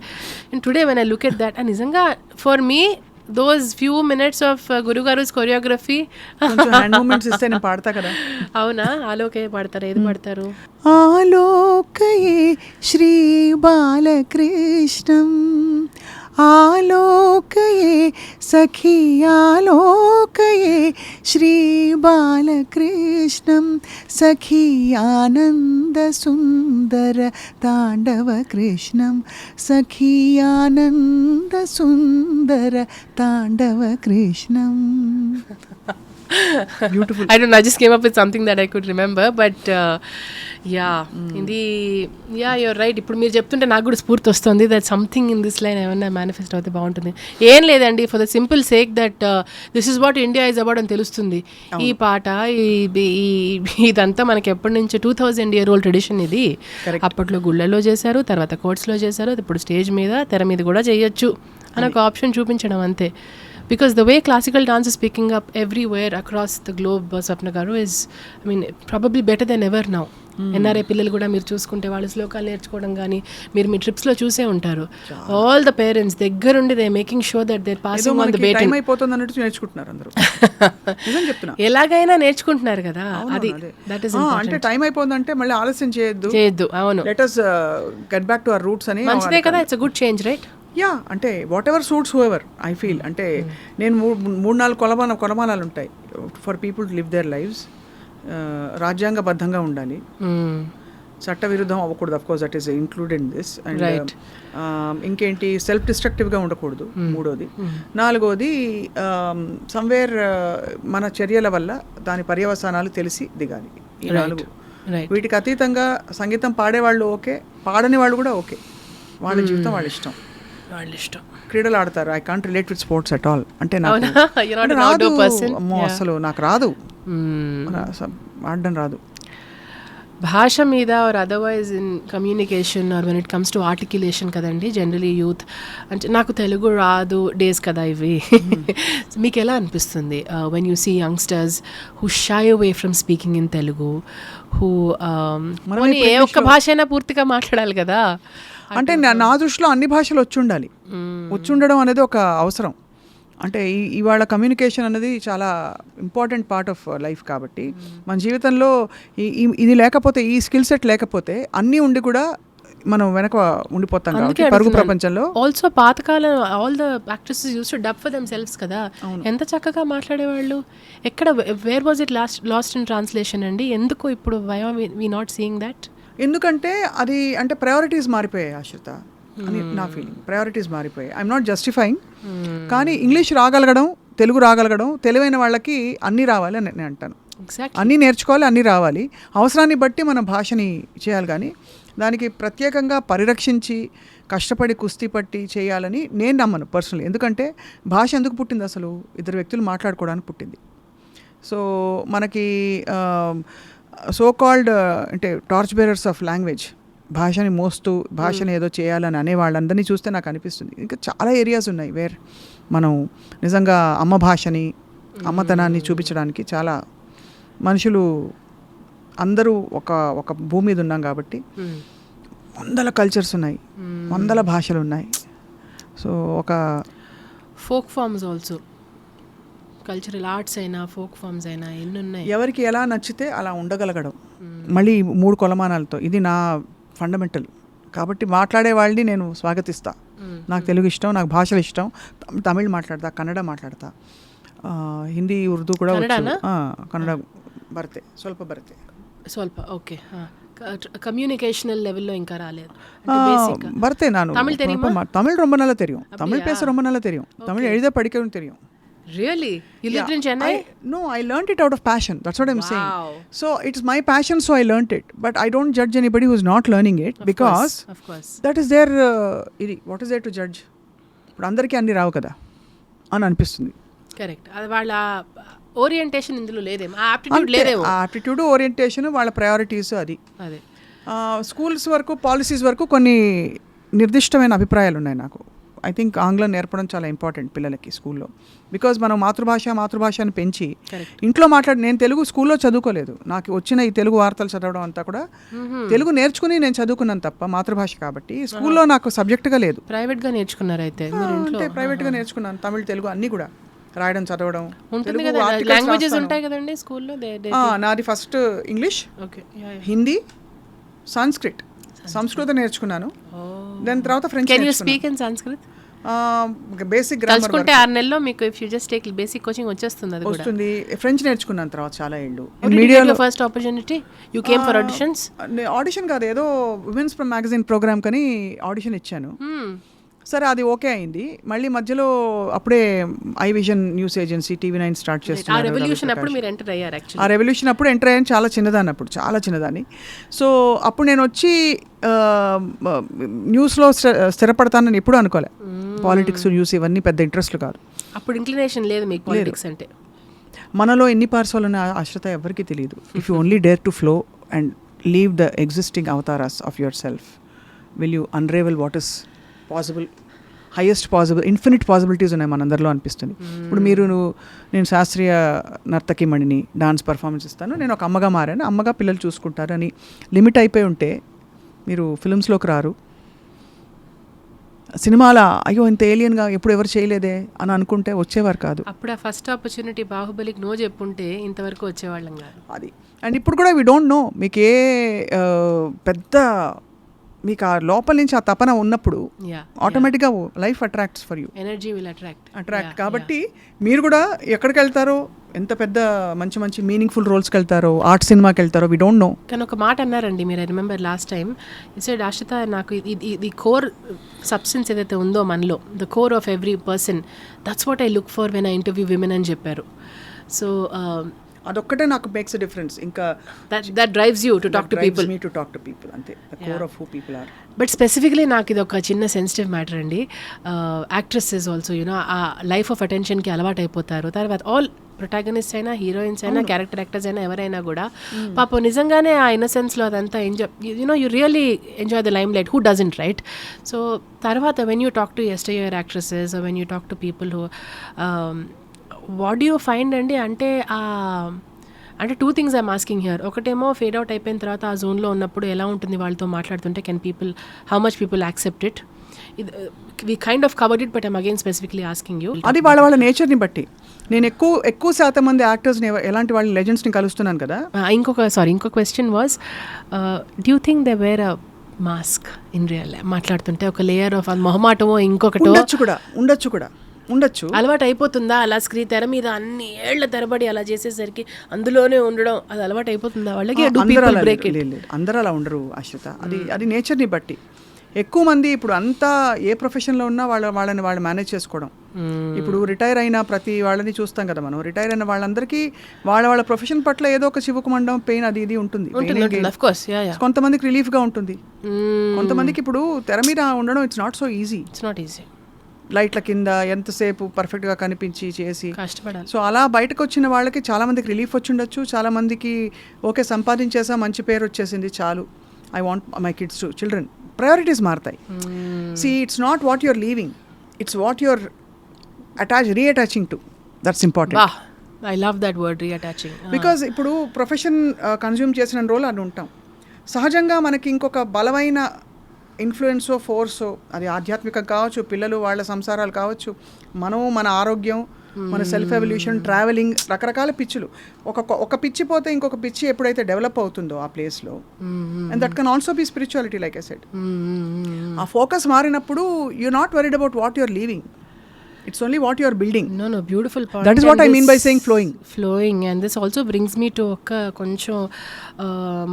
And today when I look at that, and నిజంగా for me those few minutes of గురుగారుస్ కొరియోగ్రఫీ. పాడతా కదా. అవునా? ఆలోకయే పాడతారా? ఏది పాడతారు? ఆలోకయే శ్రీ బాలకృష్ణం ఆలోకయే సఖీ ఆలోకయే శ్రీబాలకృష్ణం సఖీ ఆనంద సుందర తాండవ కృష్ణం సఖీ ఆనంద సుందర తాండవ కృష్ణం. Beautiful. I don't know, I just came up with something that I could remember, but you're right. ఇప్పుడు మీరు చెప్తుంటే నాకు కూడా స్ఫూర్తి వస్తుంది that something in this line ఏమన్నా మేనిఫెస్ట్ అవుతే బాగుంటుంది. ఏం లేదండి, for the simple sake that this is what India is about అని తెలుస్తుంది. ఈ పాట ఇదంతా మనకి ఎప్పటి నుంచి 2000 year old ట్రెడిషన్ ఇది. అప్పట్లో గుళ్ళలో చేశారు, తర్వాత కోర్ట్స్లో చేశారు, ఇప్పుడు స్టేజ్ మీద తెర మీద కూడా చేయొచ్చు అని ఒక ఆప్షన్ చూపించడం అంతే. Because the way classical dance is picking up everywhere across the globe, Swapna Garu, is, I mean, probably better than ever now. NRI పిల్లలు కూడా మీరు చూసుకుంటే వాళ్ళు శ్లోకాలు నేర్చుకోవడం కానీ మీరు మీ ట్రిప్స్లో చూసే ఉంటారు. ఆల్ ద పేరెంట్స్ దగ్గరుండి they making sure that they passing on the baton. ఎలాగైనా నేర్చుకుంటున్నారు కదా, అది దట్ ఈస్ అంటే టైం అయిపోతుందంటే మళ్ళీ ఆలస్యం చేయొద్దు. అవును, let us get back to our roots అని. మంచిదే కదా, it's a good change, right? Yeah, అంటే whatever suits whoever I feel. అంటే నేను 3-4 కొలమానాలు ఉంటాయి for people to live their lives. రాజ్యాంగబద్ధంగా ఉండాలి, చట్ట విరుద్ధం అవ్వకూడదు, of course that is included in this. And ఇంకేంటి, సెల్ఫ్ డిస్ట్రక్టివ్గా ఉండకూడదు, మూడోది. నాలుగోది, సమ్వేర్ మన చర్యల వల్ల దాని పర్యవసానాలు తెలిసి దిగాలి. ఈ 4. వీటికి అతీతంగా సంగీతం పాడేవాళ్ళు ఓకే, పాడని వాళ్ళు కూడా ఓకే, వాళ్ళ జీవితం వాళ్ళ ఇష్టం. క్రీడలు ఆడతారు. I can't relate with sports at all. అంటే నాకు రాదు, అమ్మో అసలు నాకు రాదు, ఆడడం రాదు. భాష మీద or otherwise in communication or when it comes to articulation కదండి, జనరలీ యూత్ అంటే నాకు తెలుగు రాదు డేస్ కదా ఇవి. మీకు ఎలా అనిపిస్తుంది when you see youngsters who shy away from speaking in Telugu, who ఏ ఒక్క భాష అయినా పూర్తిగా మాట్లాడాలి కదా? అంటే నా దృష్టిలో అన్ని భాషలు వచ్చి ఉండడం అనేది ఒక అవసరం. అంటే ఇవాళ కమ్యూనికేషన్ అనేది చాలా ఇంపార్టెంట్ పార్ట్ ఆఫ్ లైఫ్. కాబట్టి మన జీవితంలో ఇది లేకపోతే, ఈ స్కిల్ సెట్ లేకపోతే అన్నీ ఉండి కూడా మనం వెనక ఉండిపోతాం కాబట్టి పరుగు ప్రపంచంలో. ఆల్సో పాతకాలం all the actresses use to dub for themselves కదా, ఎంత చక్కగా మాట్లాడేవాళ్ళు. ఎక్కడ where was it lost in translation అండి? ఎందుకు ఇప్పుడు why are we not seeing that? ఎందుకంటే అది అంటే ప్రయారిటీస్ మారిపోయాయి ఆశ్రిత అని నా ఫీలింగ్. ప్రయారిటీస్ మారిపోయాయి. ఐఎమ్ నాట్ జస్టిఫైయింగ్, కానీ ఇంగ్లీష్ రాగలగడం, తెలుగు రాగలగడం, తెలివైన వాళ్ళకి అన్నీ రావాలి అని నేను అంటాను. అన్నీ నేర్చుకోవాలి, అన్నీ రావాలి. అవసరాన్ని బట్టి మనం భాషని చేయాలి, కానీ దానికి ప్రత్యేకంగా పరిరక్షించి కష్టపడి కుస్తీ పట్టి చేయాలని నేను నమ్మను పర్సనలీ. ఎందుకంటే భాష ఎందుకు పుట్టింది అసలు? ఇద్దరు వ్యక్తులు మాట్లాడుకోవడానికి పుట్టింది. సో మనకి సో కాల్డ్ అంటే టార్చ్ బేరర్స్ ఆఫ్ లాంగ్వేజ్, భాషని మోస్తూ భాషని ఏదో చేయాలని అనే వాళ్ళందరినీ చూస్తే నాకు అనిపిస్తుంది ఇంకా చాలా ఏరియాస్ ఉన్నాయి వేర్ మనం నిజంగా అమ్మ భాషని, అమ్మతనాన్ని చూపించడానికి చాలా మనుషులు అందరూ ఒక భూమి మీద ఉన్నాం కాబట్టి వందల కల్చర్స్ ఉన్నాయి, వందల భాషలు ఉన్నాయి. సో ఒక folk forms also, cultural arts అయినా ఫోక్ ఫార్మ్స్ అయినా ఎన్ని ఉన్నాయి. ఎవరికి ఎలా నచ్చితే అలా ఉండగలగడం. మళ్ళీ 3 కొలమానాలతో ఇది నా ఫండమెంటల్. కాబట్టి మాట్లాడే వాళ్ళని నేను స్వాగతిస్తా. నాకు తెలుగు ఇష్టం, నాకు భాషలు ఇష్టం. తమిళ్ మాట్లాడతా, కన్నడ మాట్లాడతా, హిందీ, ఉర్దూ కూడా కన్నడ బరతే ಸ್ವಲ್ಪ ఓకే. கம்யூனிகேஷனல் லெவல்ல ఇంకా రాలేదు. பரத்தே நான் தமிழ் ரொம்ப நல்லா தெரியும், தமிழ் பேச ரொம்ப நல்லா தெரியும், தமிழ் எழுத படிக்கவும் தெரியும். Really? You lived in Chennai? No, I learned it out of passion. That's what I'm saying. So it's my passion, so I learned it. But I don't judge anybody who's not learning it, because of course that is their what is there to judge? ఇప్పుడు అందరికీ అన్ని రావు కదా అని అనిపిస్తుంది. కరెక్ట్. అది వాళ్ళ ఓరియంటేషన్ ఇందులో లేదేమో, ఆప్టిట్యూడ్ లేదేమో. ఆప్టిట్యూడ్, ఓరియంటేషన్, వాళ్ళ ప్రయారిటీస్ అది. అదే స్కూల్స్ వరకు, పాలసీస్ వరకు కొన్ని నిర్దిష్టమైన అభిప్రాయాలు ఉన్నాయి నాకు. ఐ థింక్ ఆంగ్లం నేర్పడం చాలా ఇంపార్టెంట్ పిల్లలకి స్కూల్లో. బికాజ్ మనం మాతృభాషని పెంచి ఇంట్లో నేను తెలుగు స్కూల్లో చదువుకోలేదు. నాకు వచ్చిన ఈ తెలుగు వార్తలు చదవడం అంతా కూడా తెలుగు నేర్చుకుని నేను చదువుకున్నాను తప్ప, మాతృభాష కాబట్టి స్కూల్లో నాకు సబ్జెక్ట్గా లేదు. ప్రైవేట్గా నేర్చుకున్నారు అయితే? అంటే ప్రైవేట్గా నేర్చుకున్నాను. తమిళ్, తెలుగు అన్నీ కూడా రాయడం, చదవడం. లాంగ్వేజెస్ ఉంటాయి కదండి స్కూల్లో? నాది ఫస్ట్ ఇంగ్లీష్, హిందీ, సంస్కృతం నేర్చుకున్నాను. దాని తర్వాత French. Can you speak in Sanskrit? Basic grammar తలుచుకుంటే 6 నెలల్లో మీకు if you just take basic coaching వచ్చేస్తుంది. అది కూడా వస్తుంది. ఫ్రెంచ్ నేర్చుకున్నాను తర్వాత చాలా ఏళ్ళు. మీడియాలో first opportunity you came for auditions? Audition కాదు, ఏదో విమెన్స్ మ్యాగజైన్ ప్రోగ్రామ్ కని ఆడిషన్ ఇచ్చాను. సరే అది ఓకే అయింది. మళ్ళీ మధ్యలో అప్పుడే eye vision news agency TV9 start చేస్తున్నారు. ఆ రెవల్యూషన్ అప్పుడు మీరు ఎంటర్ అయ్యారు. యాక్చువల్లీ ఆ రెవల్యూషన్ అప్పుడు ఎంటర్ అయ్యాను. చాలా చిన్నదాన్ని అప్పుడు, చాలా చిన్నదాన్ని. సో అప్పుడు నేను వచ్చి న్యూస్లో స్థిరపడతానని ఎప్పుడూ అనుకోలే. పాలిటిక్స్, న్యూస్ ఇవన్నీ పెద్ద ఇంట్రెస్ట్లు కాదు. అప్పుడు ఇంక్లినేషన్ లేదు మీకు పాలిటిక్స్ అంటే. మనలో ఎన్ని పార్శ్వాలు ఉన్న ఆశ్రిత ఎవరికీ తెలియదు. If you only dare to flow and leave the existing avatars of yourself, will you unravel what is possible, highest possible, infinite possibilities ఉన్నాయి మనందరిలో అనిపిస్తుంది. ఇప్పుడు నేను శాస్త్రీయ నర్తకిమణిని, డాన్స్ పర్ఫార్మెన్స్ ఇస్తాను, నేను ఒక అమ్మగా మారాను, అమ్మగా పిల్లలు చూసుకుంటారు అని లిమిట్ అయిపోయి ఉంటే మీరు ఫిల్మ్స్లోకి రారు. సినిమాల అయ్యో ఇంత ఏలియన్గా ఎప్పుడు ఎవరు చేయలేదే అని అనుకుంటే వచ్చేవారు కాదు. అప్పుడు ఆ ఫస్ట్ ఆపర్చునిటీ బాహుబలికి నో చెప్పుంటే ఇంతవరకు వచ్చేవాళ్ళం కాదు. అది అండ్ ఇప్పుడు కూడా వి డోంట్ నో. మీకు ఏ పెద్ద మీకు ఆ లోపల నుంచి ఆ తపన ఉన్నప్పుడు ఆటోమేటిక్గా life attracts for you, energy will attract. కాబట్టి మీరు కూడా ఎక్కడికి వెళ్తారో, ఎంత పెద్ద మంచి మంచి మీనింగ్ఫుల్ రోల్స్కి వెళ్తారో, ఆర్ట్ సినిమాకి వెళ్తారో, వి డోంట్ నో. కానీ ఒక మాట అన్నారండి మీరు, I remember last time you said, ఆశ్రిత నాకు ఇది కోర్ సబ్స్టెన్స్ ఏదైతే ఉందో మనలో, the core of every person, that's what I look for when I interview women అని చెప్పారు. సో అదొక్కటే నాకు మేక్స్ ఎ డిఫరెన్స్. ఇంకా that drives you to talk to people. me to talk to people, అంతే. the core of who people are. But specifically నాకు ఇది ఒక చిన్న సెన్సిటివ్ మ్యాటర్ అండి. యాక్ట్రెసెస్ ఆల్సో యూనో ఆ లైఫ్ ఆఫ్ అటెన్షన్కి అలవాటు అయిపోతారు. తర్వాత ఆల్ ప్రొటాగనిస్ట్ అయినా, హీరోయిన్స్ అయినా, క్యారెక్టర్ యాక్టర్స్ అయినా, ఎవరైనా కూడా పాపం నిజంగానే ఆ ఇన్నసెన్స్లో అదంతా enjoy, you know you really enjoy the limelight, who doesn't, right? So తర్వాత when you talk to yesteryear actresses, when you talk to people who, what do you find అండి? అంటే 2 things ఐమ్ ఆస్కింగ్ హియర్. ఒకటేమో ఫేడ్ అవుట్ అయిపోయిన తర్వాత ఆ జోన్లో ఉన్నప్పుడు ఎలా ఉంటుంది వాళ్ళతో మాట్లాడుతుంటే, can people, how much people accept it? We kind of covered it, but I'm again specifically asking you. అది వాళ్ళ నేచర్ని బట్టి. నేను ఎక్కువ శాతం మంది యాక్టర్స్ని, ఎలాంటి వాళ్ళ లెజెండ్స్ని కలుస్తున్నాను కదా. ఇంకో question was, do you think they were a mask in real life? మాట్లాడుతుంటే ఒక లేయర్ ఆఫ్ మొహమాటమో ఇంకొకటో ఉండొచ్చు. అలవాటు అయిపోతుందా అలా స్క్రీన్ తెర మీద అన్ని ఏళ్ల తరబడి అలా చేసేసరికి అందులోనే ఉండడం, అది అలవాటు అయిపోతుందా వాళ్ళకి? అందరూ అలా ఉండరు ఆశ్రిత. అది నేచర్ని బట్టి. ఎక్కువ మంది ఇప్పుడు అంతా ఏ ప్రొఫెషన్లో ఉన్నా వాళ్ళని మేనేజ్ చేసుకోవడం. ఇప్పుడు రిటైర్ అయిన ప్రతి వాళ్ళని చూస్తాం కదా మనం. రిటైర్ అయిన వాళ్ళందరికీ వాళ్ళ ప్రొఫెషన్ పట్ల ఏదో ఒక చివుకుమండం, పెయిన్ అది ఇది ఉంటుంది. కొంతమందికి రిలీఫ్గా ఉంటుంది, కొంతమందికి ఇప్పుడు తెర మీద ఉండడం ఇట్స్ నాట్ ఈజీ. లైట్ల కింద ఎంతసేపు పర్ఫెక్ట్గా కనిపించి చేసి కష్టపడాలి. సో అలా బయటకు వచ్చిన వాళ్ళకి చాలా మందికి రిలీఫ్ వచ్చి ఉండొచ్చు. చాలా మందికి ఓకే సంపాదించేసా, మంచి పేరు వచ్చేసింది, చాలు, I want my kids to children. Priorities మారుతాయి. See it's not what you're leaving, it's what you're reattaching to. That's important. I love that word, reattaching. Because ఇప్పుడు ప్రొఫెషన్ కన్జ్యూమ్ చేసిన రోజులు అని ఉంటాం. సహజంగా మనకి ఇంకొక బలమైన ఇన్ఫ్లుయెన్సో, ఫోర్సో, అది ఆధ్యాత్మికం కావచ్చు, పిల్లలు వాళ్ళ సంసారాలు కావచ్చు, మన ఆరోగ్యం, మన సెల్ఫ్ ఎవల్యూషన్, ట్రావెలింగ్, రకరకాల పిచ్చులు. ఒక పిచ్చి పోతే ఇంకొక పిచ్చి ఎప్పుడైతే డెవలప్ అవుతుందో ఆ ప్లేస్లో, and that can also be spirituality like I said. ఆ ఫోకస్ మారినప్పుడు you not worried about what you're leaving, it's only what you are building. No, beautiful point. That is what I mean by saying flowing. And this also brings me to కొంచెం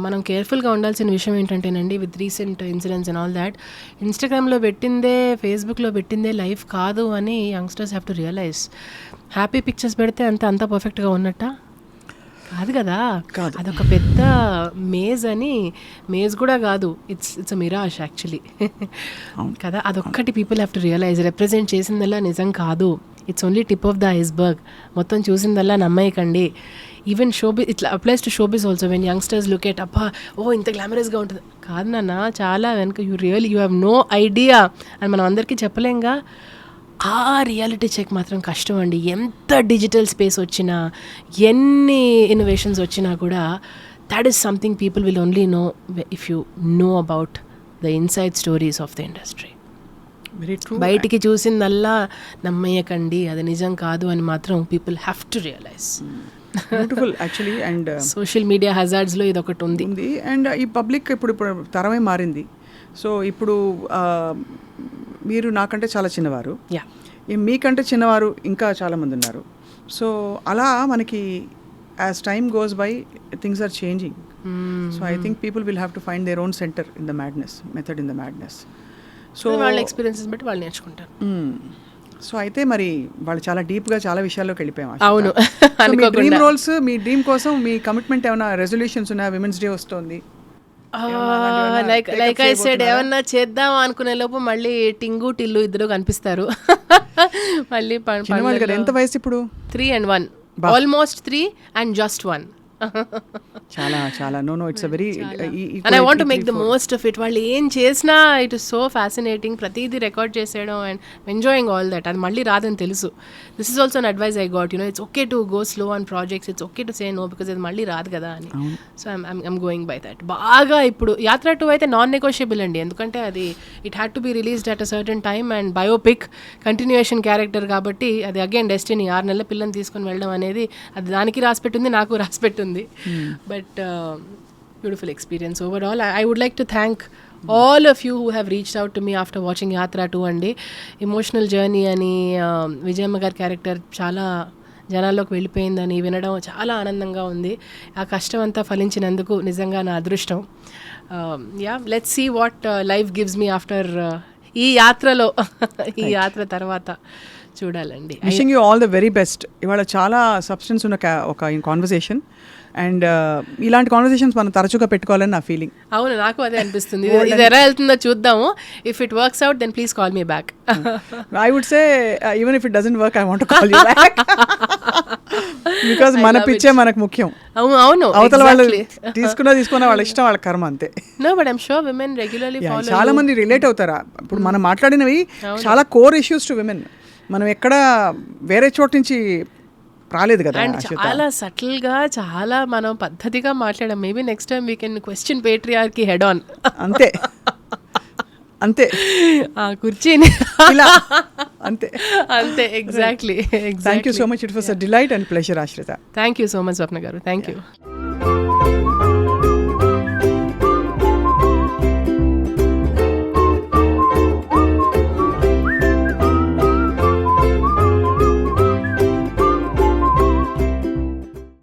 మనం కేర్ఫుల్గా ఉండాల్సిన విషయం ఏంటంటేనండి, with recent incidents and all that, ఇన్స్టాగ్రామ్లో పెట్టిందే, ఫేస్బుక్లో పెట్టిందే లైఫ్ కాదు అని youngsters have to realise. Happy pictures పెడితే అంతా పర్ఫెక్ట్గా ఉన్నట్ట కాదు కదా. అదొక పెద్ద మేజ్ కూడా కాదు, ఇట్స్ అ మిరాజ్ యాక్చువల్లీ కదా. అదొక్కటి people have to realize. Represent చేసిందల్లా నిజం కాదు, it's only tip of the iceberg. మొత్తం చూసిందల్లా నమ్మేయకండి. ఈవెన్ షోబిజ్, ఇట్లా applies to showbiz also. When youngsters look at, అబ్బా ఇంత గ్లామరస్గా ఉంటుంది కాదు నాన్న, చాలా వెనక, యూ హ్యావ్ నో ఐడియా అని మనం అందరికీ చెప్పలేంగా. ఆ రియాలిటీ చెక్ మాత్రం కష్టం అండి. ఎంత డిజిటల్ స్పేస్ వచ్చినా, ఎన్ని ఇన్నోవేషన్స్ వచ్చినా కూడా, that is something people will only know if you know about the inside stories of the industry. Very true. బయటికి చూసిందల్లా నమ్మయ్యకండి, అది నిజం కాదు అని మాత్రం people have to realize. Beautiful actually. And social media హజార్డ్స్లో ఇది ఒకటి ఉంది. అండ్ ఈ పబ్లిక్ ఇప్పుడు తరమే మారింది. సో ఇప్పుడు మీరు నాకంటే చాలా చిన్నవారు, యా మీకంటే చిన్నవారు ఇంకా చాలామంది ఉన్నారు. సో అలా మనకి as time goes by things are changing. So I think people will have to find their own centre in the madness, method in the madness. So వాళ్ళ ఎక్స్పీరియన్సెస్ బట్టి వాళ్ళు నేర్చుకుంటారు. సో అయితే మరి వాళ్ళు చాలా డీప్గా చాలా విషయాల్లోకి వెళ్ళిపోయాం. అవును. మీ డ్రీమ్ రోల్స్, మీ డ్రీమ్ కోసం మీ కమిట్మెంట్ ఏమైనా రెజల్యూషన్స్ ఉన్నాయా? విమెన్స్ డే వస్తుంది, లైక్ ఐ సెడ్ ఏమన్నా చేద్దాం అనుకునే లోపు మళ్ళీ టింగు టిల్లు ఇద్దరు కనిపిస్తారు. మళ్ళీ ఎంత వయసు ఇప్పుడు? 3 and 1, ఆల్మోస్ట్ 3 and just 1. చాలా చాలా no it's a very and I want to make the most of it. వాళ్ళు ఏం చేసినా ఇట్ ఇస్ సో ఫ్యాసినేటింగ్. ప్రతిదీ రికార్డ్ చేసేయడం అండ్ ఎంజాయింగ్ ఆల్ దట్. అది మళ్ళీ రాదని తెలుసు. This is also an advice I got, it's okay to go slow on projects, it's okay to say no because అది మళ్ళీ రాదు కదా అని. So I'm going by that. బాగా ఇప్పుడు యాత్ర 2 అయితే నాన్ నెగోషియబుల్ అండి, ఎందుకంటే అది it had to be released at a certain time and biopic continuation character కాబట్టి అది అగైన్ డెస్టినీ. 6 నెలల పిల్లని తీసుకొని వెళ్ళడం అనేది అది దానికి రాసిపెట్టింది, నాకు రాసిపెట్టింది. But beautiful experience overall. I would like to thank all of you who have reached out to me after watching Yatra 2 అండి. ఎమోషనల్ జర్నీ అని విజయమ్మ గారి క్యారెక్టర్ చాలా జనాల్లోకి వెళ్ళిపోయిందని వినడం చాలా ఆనందంగా ఉంది. ఆ కష్టం అంతా ఫలించినందుకు నిజంగా నా అదృష్టం. Yeah let's see what life gives me after ఈ యాత్రలో. ఈ యాత్ర తర్వాత చూడాలండి. Wishing you all the very best. ఇవాళ చాలా సబ్స్టెన్స్ ఉన్న ఒక కాన్వర్సేషన్ అండ్ ఇలాంటి కాన్వర్సేషన్స్ మనం తరచుగా పెట్టుకోవాలని నా ఫీలింగ్. అవును, నాకు అదే అనిపిస్తుంది. ఇది ఎలా వెళ్తుందో చూద్దాము. If it works out then please call me back. I would say even if it doesn't work I want to call you back because మన పిచ్చే మనకు ముఖ్యం. అవును, అవతల వాళ్ళు తీసుకున్న వాళ్ళ ఇష్టం, వాళ్ళ కర్మ అంతే. No but I'm sure women regularly follow. చాలా మంది రిలేట్ అవుతారా? ఇప్పుడు మనం మాట్లాడినవి చాలా కోర్ ఇష్యూస్ టు విమెన్. మనం ఎక్కడ వేరే చోటు నుంచి రాలేదు కదా. అండ్ చాలా సటిల్ గా చాలా మనం పద్ధతిగా మాట్లాడాం. Maybe next time we can question patriarchy head on. అంతే అంతే, ఆ కుర్చీని ఇలా అంతే అంతే. Exactly. Thank you so much. It was a delight and pleasure, ఆశ్రిత. థ్యాంక్ యూ సో మచ్ స్వప్న గారు. Thank you.